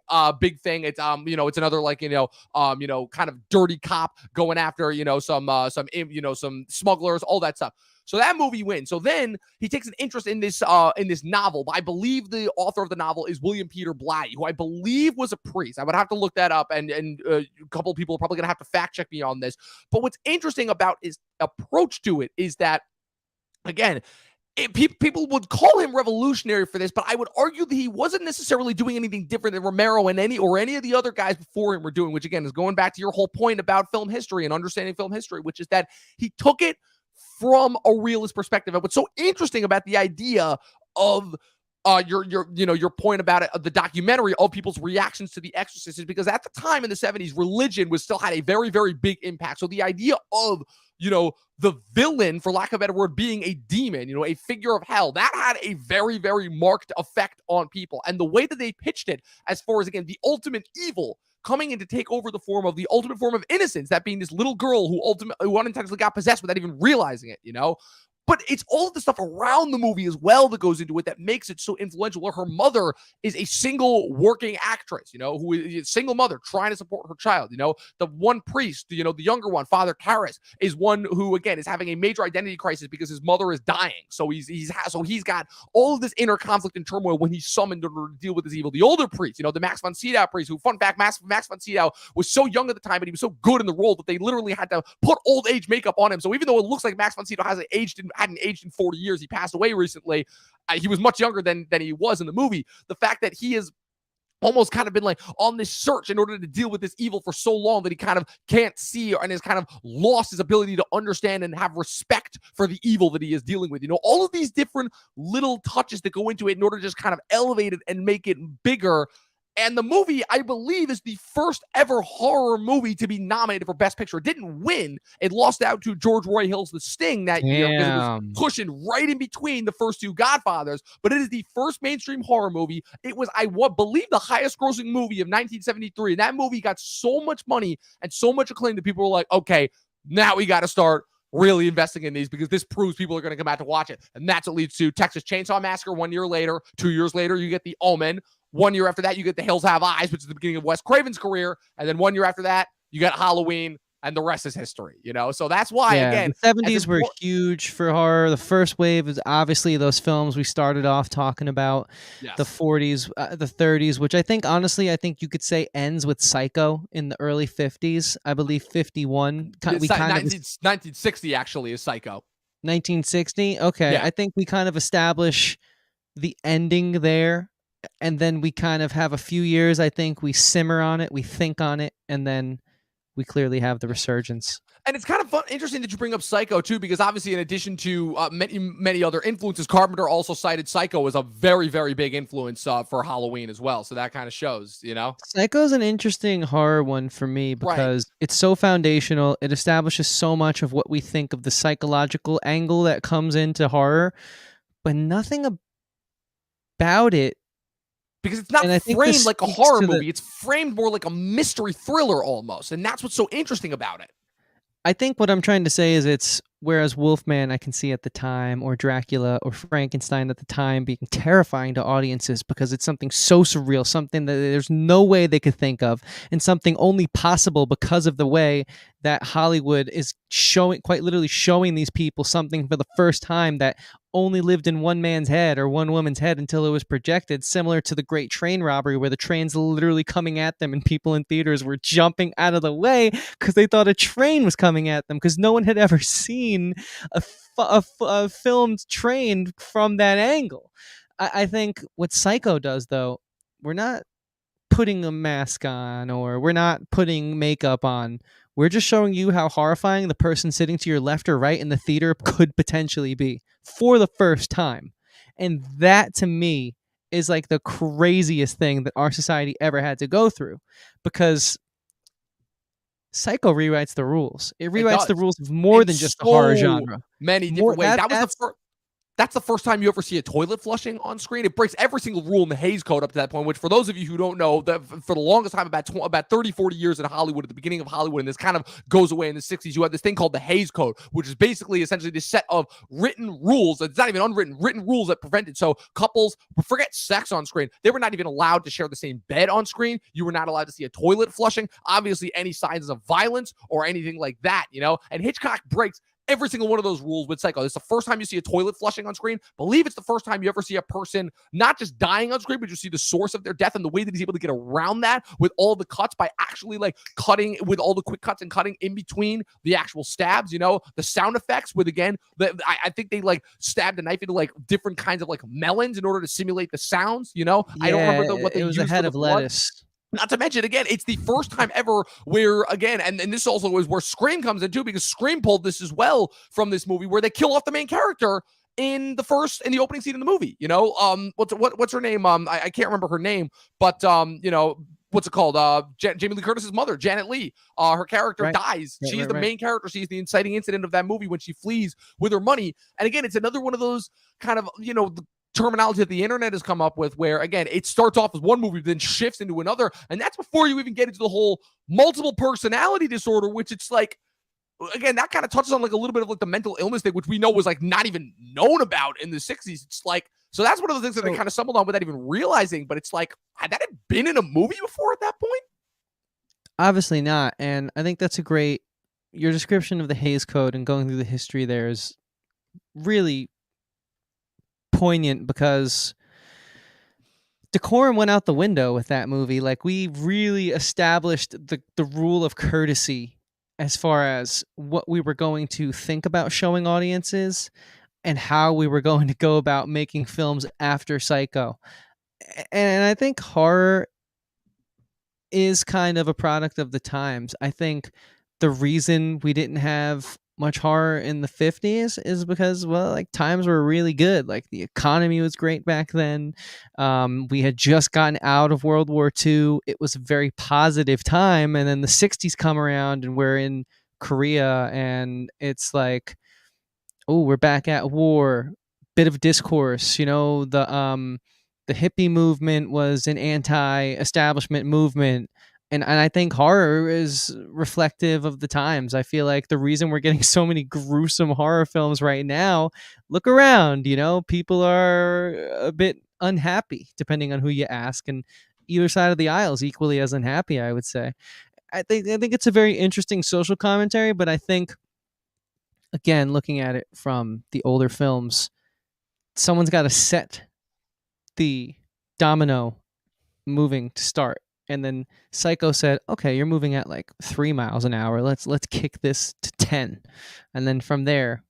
thing. It's, it's another like, kind of dirty cop going after, some smugglers, all that stuff. So that movie wins. So then he takes an interest in this novel. I believe the author of the novel is William Peter Blatty, who I believe was a priest. I would have to look that up, and a couple of people are probably going to have to fact check me on this. But what's interesting about his approach to it is that, again, people would call him revolutionary for this, but I would argue that he wasn't necessarily doing anything different than Romero and any of the other guys before him were doing, which again is going back to your whole point about film history and understanding film history, which is that he took it from a realist perspective. And what's so interesting about the idea of your point about it, the documentary of people's reactions to The Exorcist, is because at the time in the 70s, religion was still had a very, very big impact. So the idea of, the villain, for lack of a better word, being a demon, a figure of hell, that had a very, very marked effect on people. And the way that they pitched it, as far as, again, the ultimate evil coming in to take over the form of the ultimate form of innocence, that being this little girl who unintentionally got possessed without even realizing it, But it's all of the stuff around the movie as well that goes into it that makes it so influential, where her mother is a single working actress, who is a single mother trying to support her child. The one priest, the younger one, Father Karras, is one who, again, is having a major identity crisis because his mother is dying. So he's got all of this inner conflict and turmoil when he's summoned in order to deal with this evil. The older priest, the Max von Sydow priest, who, fun fact, Max von Sydow was so young at the time, but he was so good in the role that they literally had to put old age makeup on him. So even though it looks like Max von Sydow hadn't aged in 40 years, he passed away recently. He was much younger than he was in the movie. The fact that he has almost kind of been like on this search in order to deal with this evil for so long that he kind of can't see and has kind of lost his ability to understand and have respect for the evil that he is dealing with. All of these different little touches that go into it in order to just kind of elevate it and make it bigger. And the movie, I believe, is the first ever horror movie to be nominated for Best Picture. It didn't win. It lost out to George Roy Hill's The Sting that year because it was pushing right in between the first two Godfathers. But it is the first mainstream horror movie. It was, I believe, the highest grossing movie of 1973. And that movie got so much money and so much acclaim that people were like, okay, now we got to start really investing in these because this proves people are going to come out to watch it. And that's what leads to Texas Chainsaw Massacre 1 year later. 2 years later, you get The Omen. 1 year after that, you get The Hills Have Eyes, which is the beginning of Wes Craven's career. And then 1 year after that, you got Halloween, and the rest is history, So that's why, again, the 70s were huge for horror. The first wave is obviously those films we started off talking about. Yes. The 40s, the 30s, which I think you could say ends with Psycho in the early 50s. I believe 51. 1960 actually is Psycho. 1960? Okay. Yeah. I think we kind of establish the ending there. And then we kind of have a few years, I think we simmer on it, we think on it, and then we clearly have the resurgence. And it's kind of interesting that you bring up Psycho, too, because obviously in addition to many other influences, Carpenter also cited Psycho as a very, very big influence for Halloween as well. So that kind of shows, Psycho's an interesting horror one for me because It's so foundational. It establishes so much of what we think of the psychological angle that comes into horror, but nothing about it. Because it's not framed like a horror movie. It's framed more like a mystery thriller almost. And that's what's so interesting about it. I think what I'm trying to say is whereas Wolfman I can see at the time, or Dracula or Frankenstein at the time being terrifying to audiences because it's something so surreal, something that there's no way they could think of, and something only possible because of the way that Hollywood is quite literally showing these people something for the first time that only lived in one man's head or one woman's head until it was projected, similar to the Great Train Robbery, where the train's literally coming at them and people in theaters were jumping out of the way because they thought a train was coming at them because no one had ever seen a filmed train from that angle. I think what Psycho does, though, we're not putting a mask on or we're not putting makeup on. We're just showing you how horrifying the person sitting to your left or right in the theater could potentially be for the first time. And that, to me, is like the craziest thing that our society ever had to go through, because Psycho rewrites the rules. It rewrites the rules of more than just the horror genre. Many different ways. That's the first time you ever see a toilet flushing on screen. It breaks every single rule in the Hays Code up to that point, which for those of you who don't know, that for the longest time, about 30, 40 years in Hollywood, at the beginning of Hollywood, and this kind of goes away in the 60s, you had this thing called the Hays Code, which is basically essentially this set of written rules. It's not even unwritten, written rules that prevented. So couples, forget sex on screen. They were not even allowed to share the same bed on screen. You were not allowed to see a toilet flushing. Obviously, any signs of violence or anything like that, And Hitchcock breaks every single one of those rules with Psycho. It's the first time you see a toilet flushing on screen. Believe it's the first time you ever see a person not just dying on screen, but you see the source of their death and the way that he's able to get around that with all the cuts by actually like cutting with all the quick cuts and cutting in between the actual stabs, the sound effects with, again, I think they like stabbed a knife into like different kinds of like melons in order to simulate the sounds, I don't remember Yeah, what they it was a used for head the of blood. lettuce. Not to mention, again, it's the first time ever where, again, and this also is where Scream comes in too, because Scream pulled this as well from this movie, where they kill off the main character in the opening scene in the movie. What's her name? I can't remember her name, but what's it called? Jamie Lee Curtis's mother, Janet Leigh. Her character Right. dies. Right, She's right, the right. main character. She's the inciting incident of that movie when she flees with her money. And again, it's another one of those kind of, the terminology that the internet has come up with, where again it starts off as one movie then shifts into another, and that's before you even get into the whole multiple personality disorder, which it's like, again, that kind of touches on like a little bit of like the mental illness thing, which we know was like not even known about in the 60s. It's like, so that's one of the things that they So kind of stumbled on without even realizing, but it's like, had that been in a movie before at that point? obviously not, and I think that's a great. Your description of the Hays Code and going through the history there is really poignant, because decorum went out the window with that movie. Like, we really established the rule of courtesy as far as what we were going to think about showing audiences and how we were going to go about making films after Psycho. And I think horror is kind of a product of the times. I think the reason we didn't have much horror in the 50s is because, well, like, times were really good. Like, the economy was great back then. We had just gotten out of World War II. It was a very positive time. And then the 60s come around and we're in Korea, and it's like, oh, we're back at war. Bit of discourse, the hippie movement was an anti-establishment movement, and I think horror is reflective of the times. I feel like the reason we're getting so many gruesome horror films right now, look around, people are a bit unhappy, depending on who you ask, and either side of the aisle is equally as unhappy, I would say. I think it's a very interesting social commentary, but I think, again, looking at it from the older films, someone's got to set the domino moving to start. And then Psycho said, "Okay, you're moving at like 3 miles an hour. Let's kick this to 10." And then from there,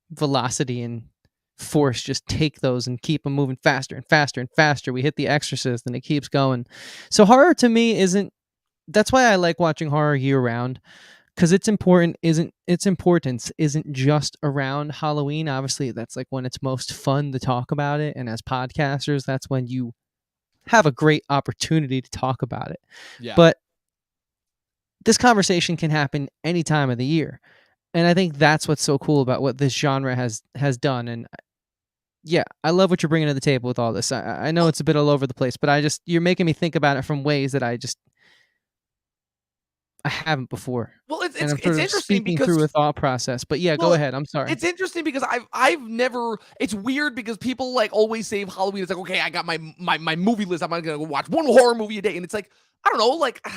velocity and force just take those and keep them moving faster and faster and faster. We hit The Exorcist and it keeps going. So horror to me isn't that's why I like watching horror year round, because its importance isn't just around Halloween. Obviously, that's like when it's most fun to talk about it, and as podcasters, that's when you have a great opportunity to talk about it. Yeah. But this conversation can happen any time of the year, and I think that's what's so cool about what this genre has done. And yeah, I love what you're bringing to the table with all this. I know it's a bit all over the place, but you're making me think about it from ways that I haven't before. Well, it's And I'm it's sort of interesting speaking through because, a thought process. But yeah, go well, ahead. I'm sorry. it's interesting because I've never. It's weird because people like always say Halloween. It's like, okay, I got my movie list. I'm gonna go watch one horror movie a day, and it's like, I don't know, like,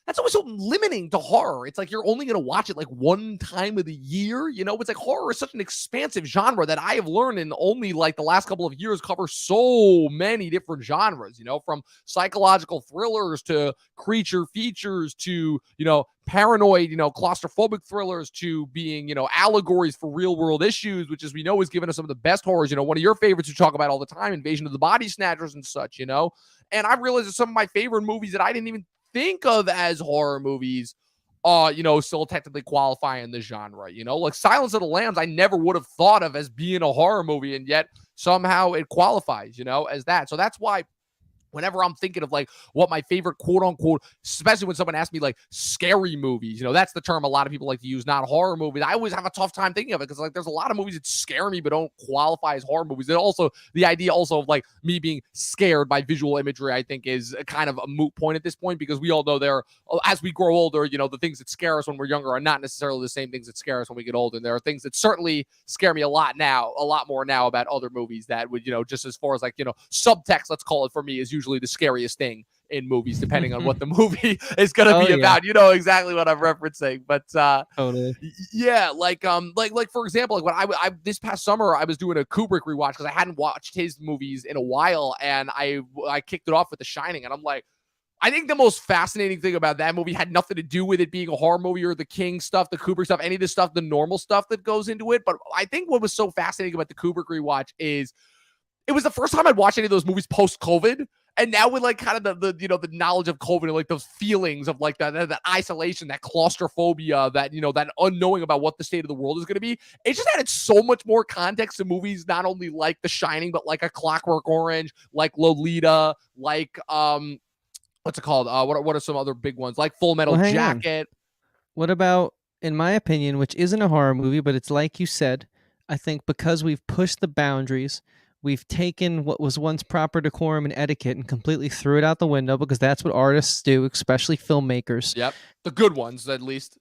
that's always so limiting to horror. It's like you're only gonna watch it like one time of the year. It's like horror is such an expansive genre that I have learned in only like the last couple of years cover so many different genres. From psychological thrillers to creature features to paranoid, claustrophobic thrillers to being, allegories for real world issues, which, as we know, has given us some of the best horrors. One of your favorites you talk about all the time, Invasion of the Body Snatchers and such, And I realized that some of my favorite movies that I didn't even think of as horror movies, still technically qualify in the genre, like Silence of the Lambs, I never would have thought of as being a horror movie, and yet somehow it qualifies, as that. So that's why whenever I'm thinking of like what my favorite quote unquote, especially when someone asks me like scary movies, that's the term a lot of people like to use, not horror movies. I always have a tough time thinking of it because like there's a lot of movies that scare me but don't qualify as horror movies. And also the idea also of like me being scared by visual imagery, I think is a kind of a moot point at this point, because we all know as we grow older, the things that scare us when we're younger are not necessarily the same things that scare us when we get older. And there are things that certainly scare me a lot more now about other movies that would, just as far as like, subtext, let's call it, for me, is usually the scariest thing in movies, depending on what the movie is going to Oh be yeah, about. You know exactly what I'm referencing. But totally. yeah, like for example, like when I this past summer I was doing a Kubrick rewatch because I hadn't watched his movies in a while, and I kicked it off with The Shining, and I'm like, I think the most fascinating thing about that movie had nothing to do with it being a horror movie or the King stuff, the Kubrick stuff, any of the stuff, the normal stuff that goes into it. But I think what was so fascinating about the Kubrick rewatch is it was the first time I'd watched any of those movies post COVID. And now with like kind of the the knowledge of COVID and like those feelings of like that isolation, that claustrophobia, that that unknowing about what the state of the world is going to be, it just added so much more context to movies, not only like The Shining, but like A Clockwork Orange, like Lolita, like what's it called? What are some other big ones like Full Metal Well, hang on. Jacket? What about, in my opinion, which isn't a horror movie, but it's like you said, I think because we've pushed the boundaries, we've taken what was once proper decorum and etiquette and completely threw it out the window because that's what artists do, especially filmmakers. Yep, the good ones at least.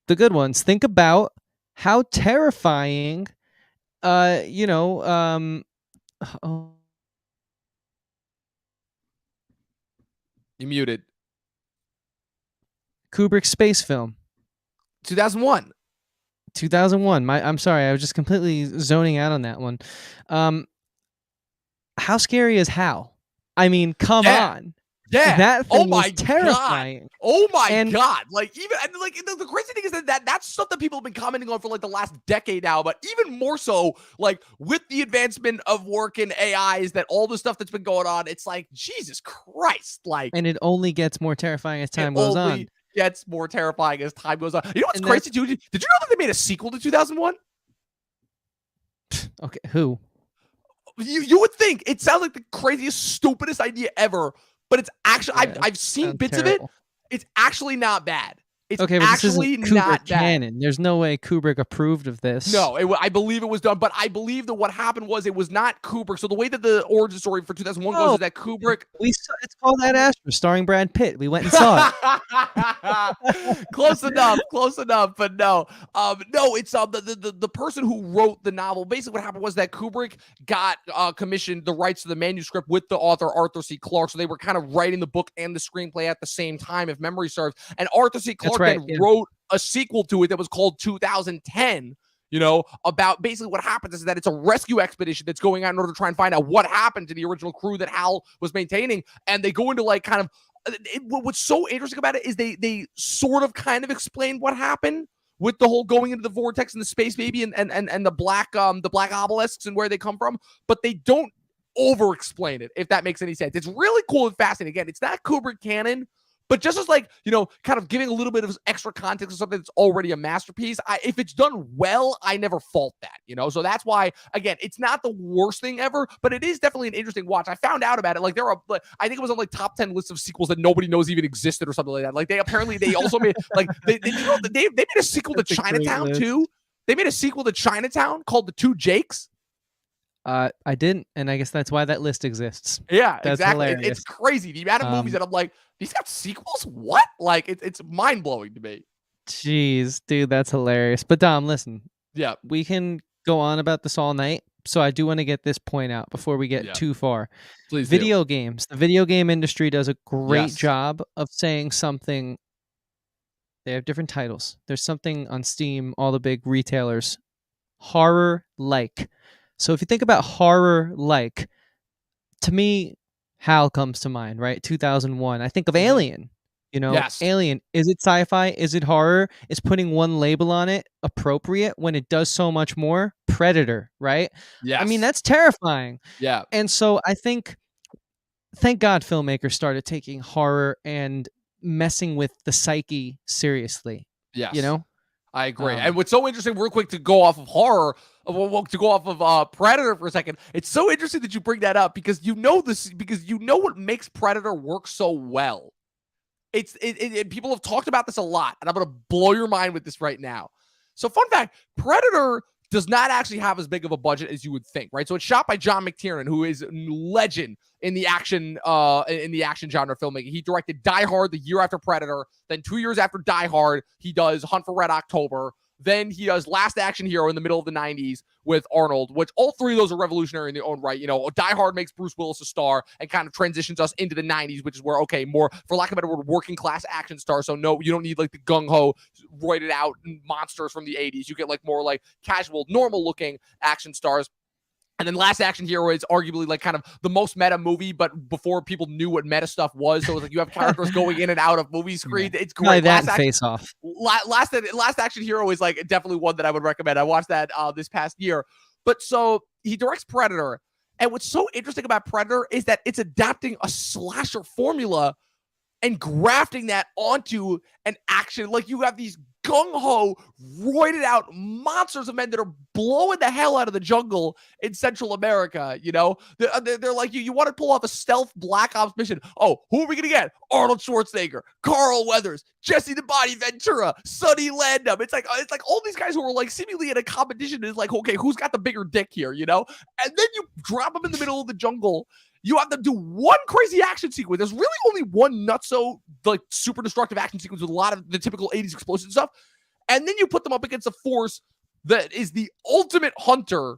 The good ones. Think about how terrifying, you know, oh, You muted. Kubrick's space film. 2001. 2001. I'm sorry, I was just completely zoning out on that one. How scary is Hal? I mean, come Yeah. on. Yeah. That Oh thing my was terrifying. God. Oh my And God. Like even and like the crazy thing is that's stuff that people have been commenting on for like the last decade now, but even more so like with the advancement of work in AIs, that all the stuff that's been going on, it's like Jesus Christ. Like it only gets more terrifying as it time goes on. only gets more terrifying as time goes on. You know what's And crazy too? Did you know that they made a sequel to 2001? Okay, who? You would think it sounds like the craziest, stupidest idea ever, but it's actually Yeah, I've seen sounds bits of it. terrible. It's actually not bad. It's Okay, but this isn't actually Kubrick not bad. canon. There's no way Kubrick approved of this. No, I believe it was done, but I believe that what happened was it was not Kubrick. So the way that the origin story for 2001 goes Oh, is that Kubrick. it's called Ad Astra, starring Brad Pitt. We went and saw it. Close enough, but no, no, it's the person who wrote the novel. Basically, what happened was that Kubrick got commissioned the rights to the manuscript with the author Arthur C. Clarke, so they were kind of writing the book and the screenplay at the same time, if memory serves. And Arthur C. Clarke then wrote a sequel to it that was called 2010. About basically what happens is that it's a rescue expedition that's going out in order to try and find out what happened to the original crew that Hal was maintaining. And they go into like kind of what's so interesting about it is they sort of kind of explain what happened with the whole going into the vortex and the space baby and the black obelisks and where they come from, but they don't over explain it, if that makes any sense. It's really cool and fascinating. Again, it's not Kubrick canon, but just as like, kind of giving a little bit of extra context to something that's already a masterpiece, if it's done well, I never fault that, So that's why, again, it's not the worst thing ever, but it is definitely an interesting watch. I found out about it. Like I think it was on like top 10 lists of sequels that nobody knows even existed or something like that. Like they also made like they made a sequel to Chinatown too. They made a sequel to Chinatown called The Two Jakes. I didn't, and I guess that's why that list exists. Yeah, that's exactly. Hilarious. It's crazy the amount of movies that I'm like, these got sequels? What? Like it's mind blowing to me. Jeez, dude, that's hilarious. But Dom, listen. Yeah, we can go on about this all night. So I do want to get this point out before we get too far. Please Video do. games. The video game industry does a great job of saying something. They have different titles. There's something on Steam, all the big retailers, horror-like. So if you think about horror-like, to me, Hal comes to mind, right? 2001. I think of Alien. Yes. Alien. Is it sci-fi? Is it horror? Is putting one label on it appropriate when it does so much more? Predator, right? Yes. I mean, that's terrifying. Yeah. And so I think, thank God filmmakers started taking horror and messing with the psyche seriously. Yes. I agree. And what's so interesting, real quick, to go off of horror, to go off of Predator for a second, it's so interesting that you bring that up because because what makes Predator work so well. People have talked about this a lot, and I'm going to blow your mind with this right now. So fun fact, Predator does not actually have as big of a budget as you would think, right? So it's shot by John McTiernan, who is a legend in the action genre filmmaking. He directed Die Hard the year after Predator. Then 2 years after Die Hard, he does Hunt for Red October. Then he does Last Action Hero in the middle of the 90s with Arnold, which all three of those are revolutionary in their own right. You know, Die Hard makes Bruce Willis a star and kind of transitions us into the 90s, which is where, okay, more, for lack of a better word, working class action star. So no, you don't need like the gung ho, roided out monsters from the 80s. You get like more like casual, normal looking action stars. And then Last Action Hero is arguably like kind of the most meta movie, but before people knew what meta stuff was. So it's like you have characters going in and out of movie screen. Yeah. It's Probably great. that and Face Off. Last Action Hero is like definitely one that I would recommend. I watched that this past year. But so he directs Predator. And what's so interesting about Predator is that it's adapting a slasher formula and grafting that onto an action. Like you have these gung-ho, roided out monsters of men that are blowing the hell out of the jungle in Central America. You know, they're like, you want to pull off a stealth Black Ops mission. Oh, who are we going to get? Arnold Schwarzenegger, Carl Weathers, Jesse the Body Ventura, Sonny Landham. It's like all these guys who are like seemingly in a competition is like, okay, who's got the bigger dick here, you know? And then you drop them in the middle of the jungle. You have to do one crazy action sequence. There's really only one nutso, like super destructive action sequence with a lot of the typical 80s explosive stuff. And then you put them up against a force that is the ultimate hunter.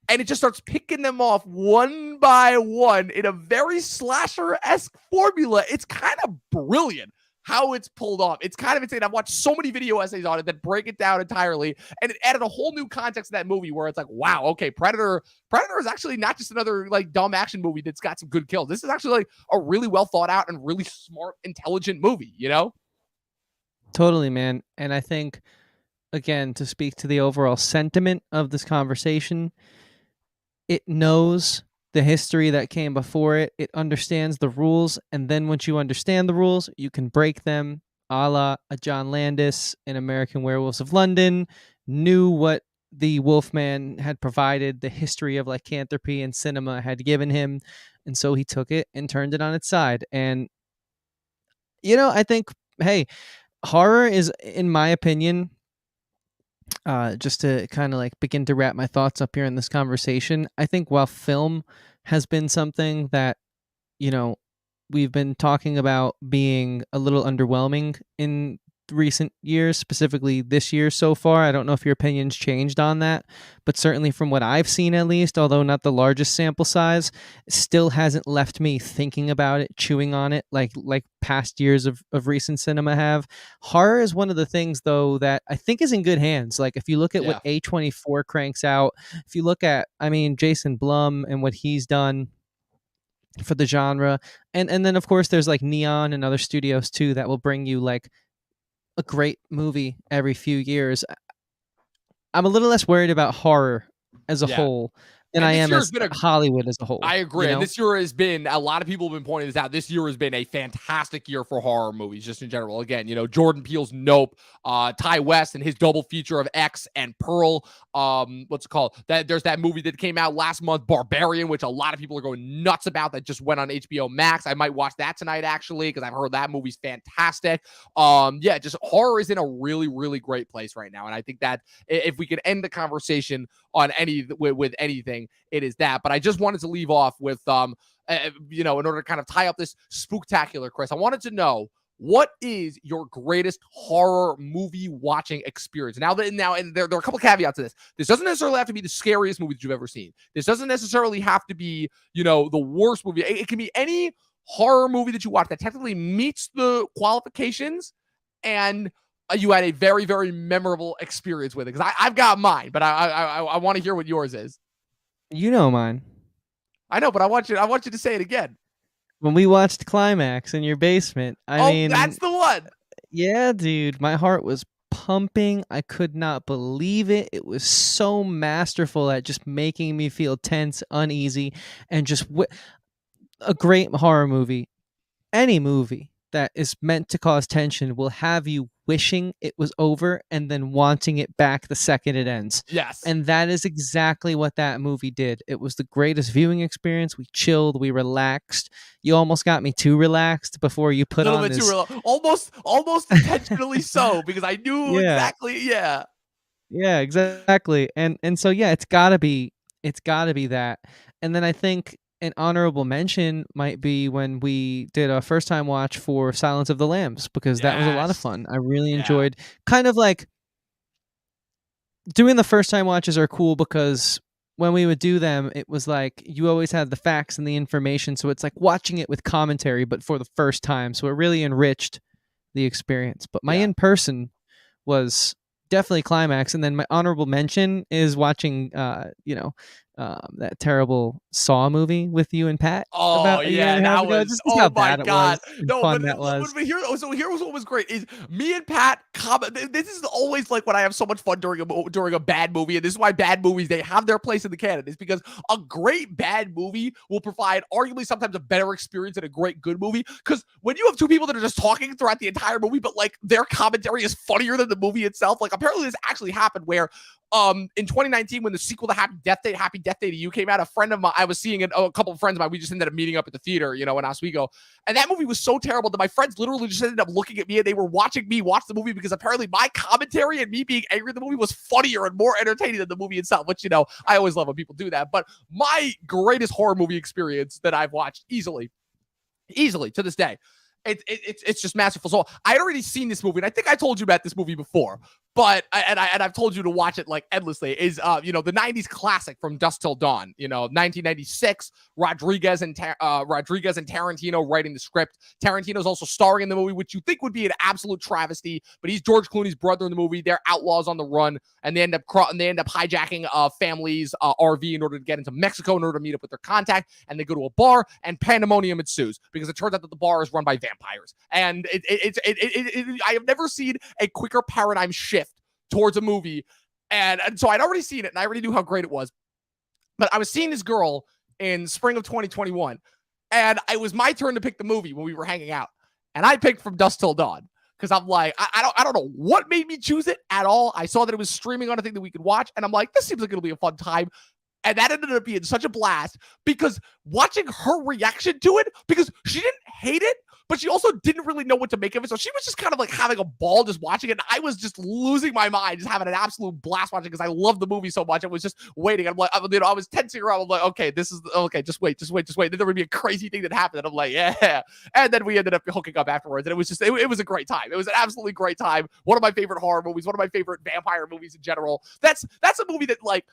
And it just starts picking them off one by one in a very slasher-esque formula. It's kind of brilliant how it's pulled off. It's kind of insane. I've watched so many video essays on it that break it down entirely, and it added a whole new context to that movie where it's like, wow, okay, Predator is actually not just another like dumb action movie that's got some good kills. This is actually like a really well thought out and really smart, intelligent movie, you know? Totally, man. And I think, again, to speak to the overall sentiment of this conversation, it knows the history that came before it. It understands the rules, and then once you understand the rules, you can break them, a la a John Landis in American Werewolves of London, knew what the Wolfman had provided, the history of lycanthropy and cinema had given him, and so he took it and turned it on its side. And, I think, hey, horror is, in my opinion, just to kind of like begin to wrap my thoughts up here in this conversation, I think while film has been something that, you know, we've been talking about being a little underwhelming in recent years, specifically this year so far. I don't know if your opinion's changed on that, but certainly from what I've seen, at least, although not the largest sample size, still hasn't left me thinking about it, chewing on it like past years of recent cinema have. Horror is one of the things, though, that I think is in good hands. Like if you look at what A24 cranks out, if you look at, Jason Blum and what he's done for the genre, and then of course there's like Neon and other studios too that will bring you like a great movie every few years. I'm a little less worried about horror as a whole than I am as Hollywood as a whole. I agree. And this year has been, a lot of people have been pointing this out. This year has been a fantastic year for horror movies, just in general. Again, Jordan Peele's Nope, Ty West and his double feature of X and Pearl. What's it called? There's that movie that came out last month, Barbarian, which a lot of people are going nuts about, that just went on HBO Max. I might watch that tonight, actually, because I've heard that movie's fantastic. Just horror is in a really, really great place right now. And I think that if we could end the conversation on with anything, it is that. But I just wanted to leave off with in order to kind of tie up this spooktacular, Chris, I wanted to know, what is your greatest horror movie watching experience? And there are a couple caveats to this. This doesn't necessarily have to be the scariest movie that you've ever seen. This doesn't necessarily have to be, the worst movie. It can be any horror movie that you watch that technically meets the qualifications and you had a very, very memorable experience with it. Because I've got mine, but I want to hear what yours is. You know mine. I know, but I want you to say it again. When we watched Climax in your basement, I mean, that's the one. Yeah, dude, my heart was pumping. I could not believe it. It was so masterful at just making me feel tense, uneasy, and just a great horror movie. Any movie that is meant to cause tension will have you wishing it was over and then wanting it back the second it ends. Yes. And that is exactly what that movie did. It was the greatest viewing experience. We chilled, we relaxed. You almost got me too relaxed before you put on this. Almost intentionally so, because I knew exactly. Yeah. Yeah, exactly. And so it's gotta be that. And then I think an honorable mention might be when we did a first time watch for Silence of the Lambs, because that was a lot of fun. I really enjoyed, kind of like doing the first time watches are cool because when we would do them, it was like you always had the facts and the information. So it's like watching it with commentary, but for the first time. So it really enriched the experience. But my Yeah. in person was definitely climax. And then my honorable mention is watching, that terrible Saw movie with you and Pat Oh about a year yeah, and a half that ago. was, Just how oh my bad it god. was and No, fun that was. but here, so here was what was great is me and Pat comment. This is always like when I have so much fun during a bad movie, and this is why bad movies, they have their place in the canon. Is because a great bad movie will provide arguably sometimes a better experience than a great good movie. Because when you have two people that are just talking throughout the entire movie, but like their commentary is funnier than the movie itself. Like apparently this actually happened where in 2019 when the sequel to Happy Death Day to You came out, a friend of mine, I was seeing it, a couple of friends of mine, we just ended up meeting up at the theater, in Oswego, and that movie was so terrible that my friends literally just ended up looking at me and they were watching me watch the movie because apparently my commentary and me being angry at the movie was funnier and more entertaining than the movie itself, which I always love when people do that. But my greatest horror movie experience that I've watched easily to this day, it's just masterful. So I had already seen this movie, and I think I told you about this movie before, but I've told you to watch it like endlessly. Is the '90s classic From Dusk Till Dawn? 1996. Rodriguez and Tarantino writing the script. Tarantino's also starring in the movie, which you think would be an absolute travesty, but he's George Clooney's brother in the movie. They're outlaws on the run, and they end up hijacking a family's RV in order to get into Mexico in order to meet up with their contact. And they go to a bar, and pandemonium ensues because it turns out that the bar is run by vampires. And I have never seen a quicker paradigm shift towards a movie. And so I'd already seen it, and I already knew how great it was. But I was seeing this girl in spring of 2021, and it was my turn to pick the movie when we were hanging out. And I picked From Dusk Till Dawn because I'm like, I don't know what made me choose it at all. I saw that it was streaming on a thing that we could watch, and I'm like, this seems like it'll be a fun time. And that ended up being such a blast because watching her reaction to it, because she didn't hate it, but she also didn't really know what to make of it. So she was just kind of like having a ball just watching it. And I was just losing my mind, just having an absolute blast watching because I love the movie so much. I was just waiting. I'm like, I was tensing around. I'm like, okay, this is okay. Just wait. Then there would be a crazy thing that happened. And I'm like, yeah. And then we ended up hooking up afterwards. And it was just, it was a great time. It was an absolutely great time. One of my favorite horror movies, one of my favorite vampire movies in general. That's a movie that, like,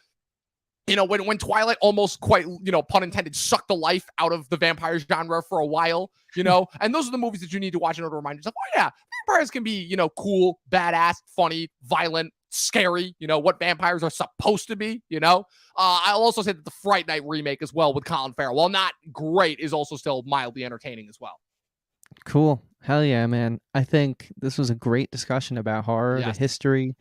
when Twilight almost quite, pun intended, sucked the life out of the vampire genre for a while, and those are the movies that you need to watch in order to remind yourself, oh yeah, vampires can be, cool, badass, funny, violent, scary, what vampires are supposed to be, I'll also say that the Fright Night remake as well with Colin Farrell, while not great, is also still mildly entertaining as well. Cool. Hell yeah, man. I think this was a great discussion about horror, Yes. the history,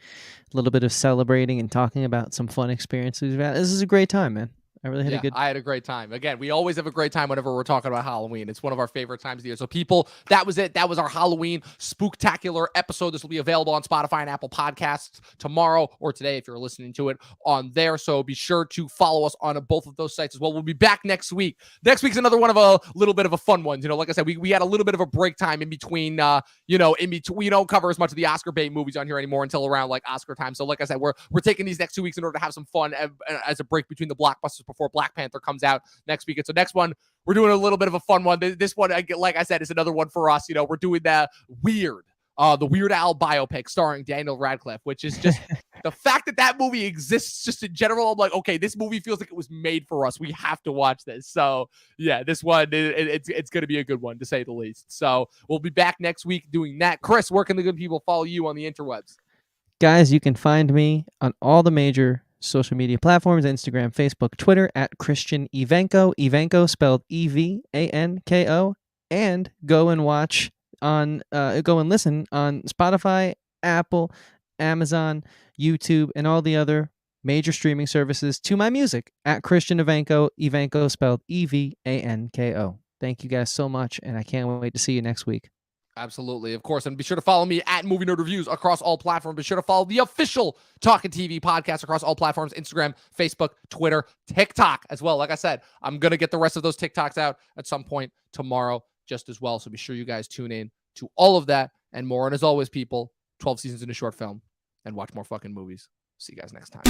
a little bit of celebrating and talking about some fun experiences we've had. This is a great time, man. I really had a good. I had a great time. Again, we always have a great time whenever we're talking about Halloween. It's one of our favorite times of the year. So people, that was it. That was our Halloween spooktacular episode. This will be available on Spotify and Apple Podcasts tomorrow or today if you're listening to it on there. So be sure to follow us on both of those sites as well. We'll be back next week. Next week's another one of a little bit of a fun one. Like I said, we had a little bit of a break time in between, we don't cover as much of the Oscar bait movies on here anymore until around like Oscar time. So like I said, we're taking these next 2 weeks in order to have some fun as a break between the blockbusters before Black Panther comes out next week. And so next one, we're doing a little bit of a fun one. This one, like I said, is another one for us. We're doing the Weird Al biopic starring Daniel Radcliffe, which is just the fact that movie exists just in general. I'm like, okay, this movie feels like it was made for us. We have to watch this. So yeah, this one, it's going to be a good one to say the least. So we'll be back next week doing that. Chris, where can the good people follow you on the interwebs? Guys, you can find me on all the major social media platforms: Instagram, Facebook, Twitter at Christian Evanko. Evanko spelled Evanko. And go and listen on Spotify, Apple, Amazon, YouTube, and all the other major streaming services to my music at Christian Evanko. Evanko spelled Evanko. Thank you guys so much, and I can't wait to see you next week. Absolutely, of course. And be sure to follow me at Movie Nerd Reviews across all platforms. Be sure to follow the official Talkin TV podcast across all platforms: Instagram, Facebook, Twitter, TikTok as well. Like I said, I'm going to get the rest of those TikToks out at some point tomorrow just as well. So be sure you guys tune in to all of that and more. And as always, people, 12 seasons in a short film, and watch more fucking movies. See you guys next time.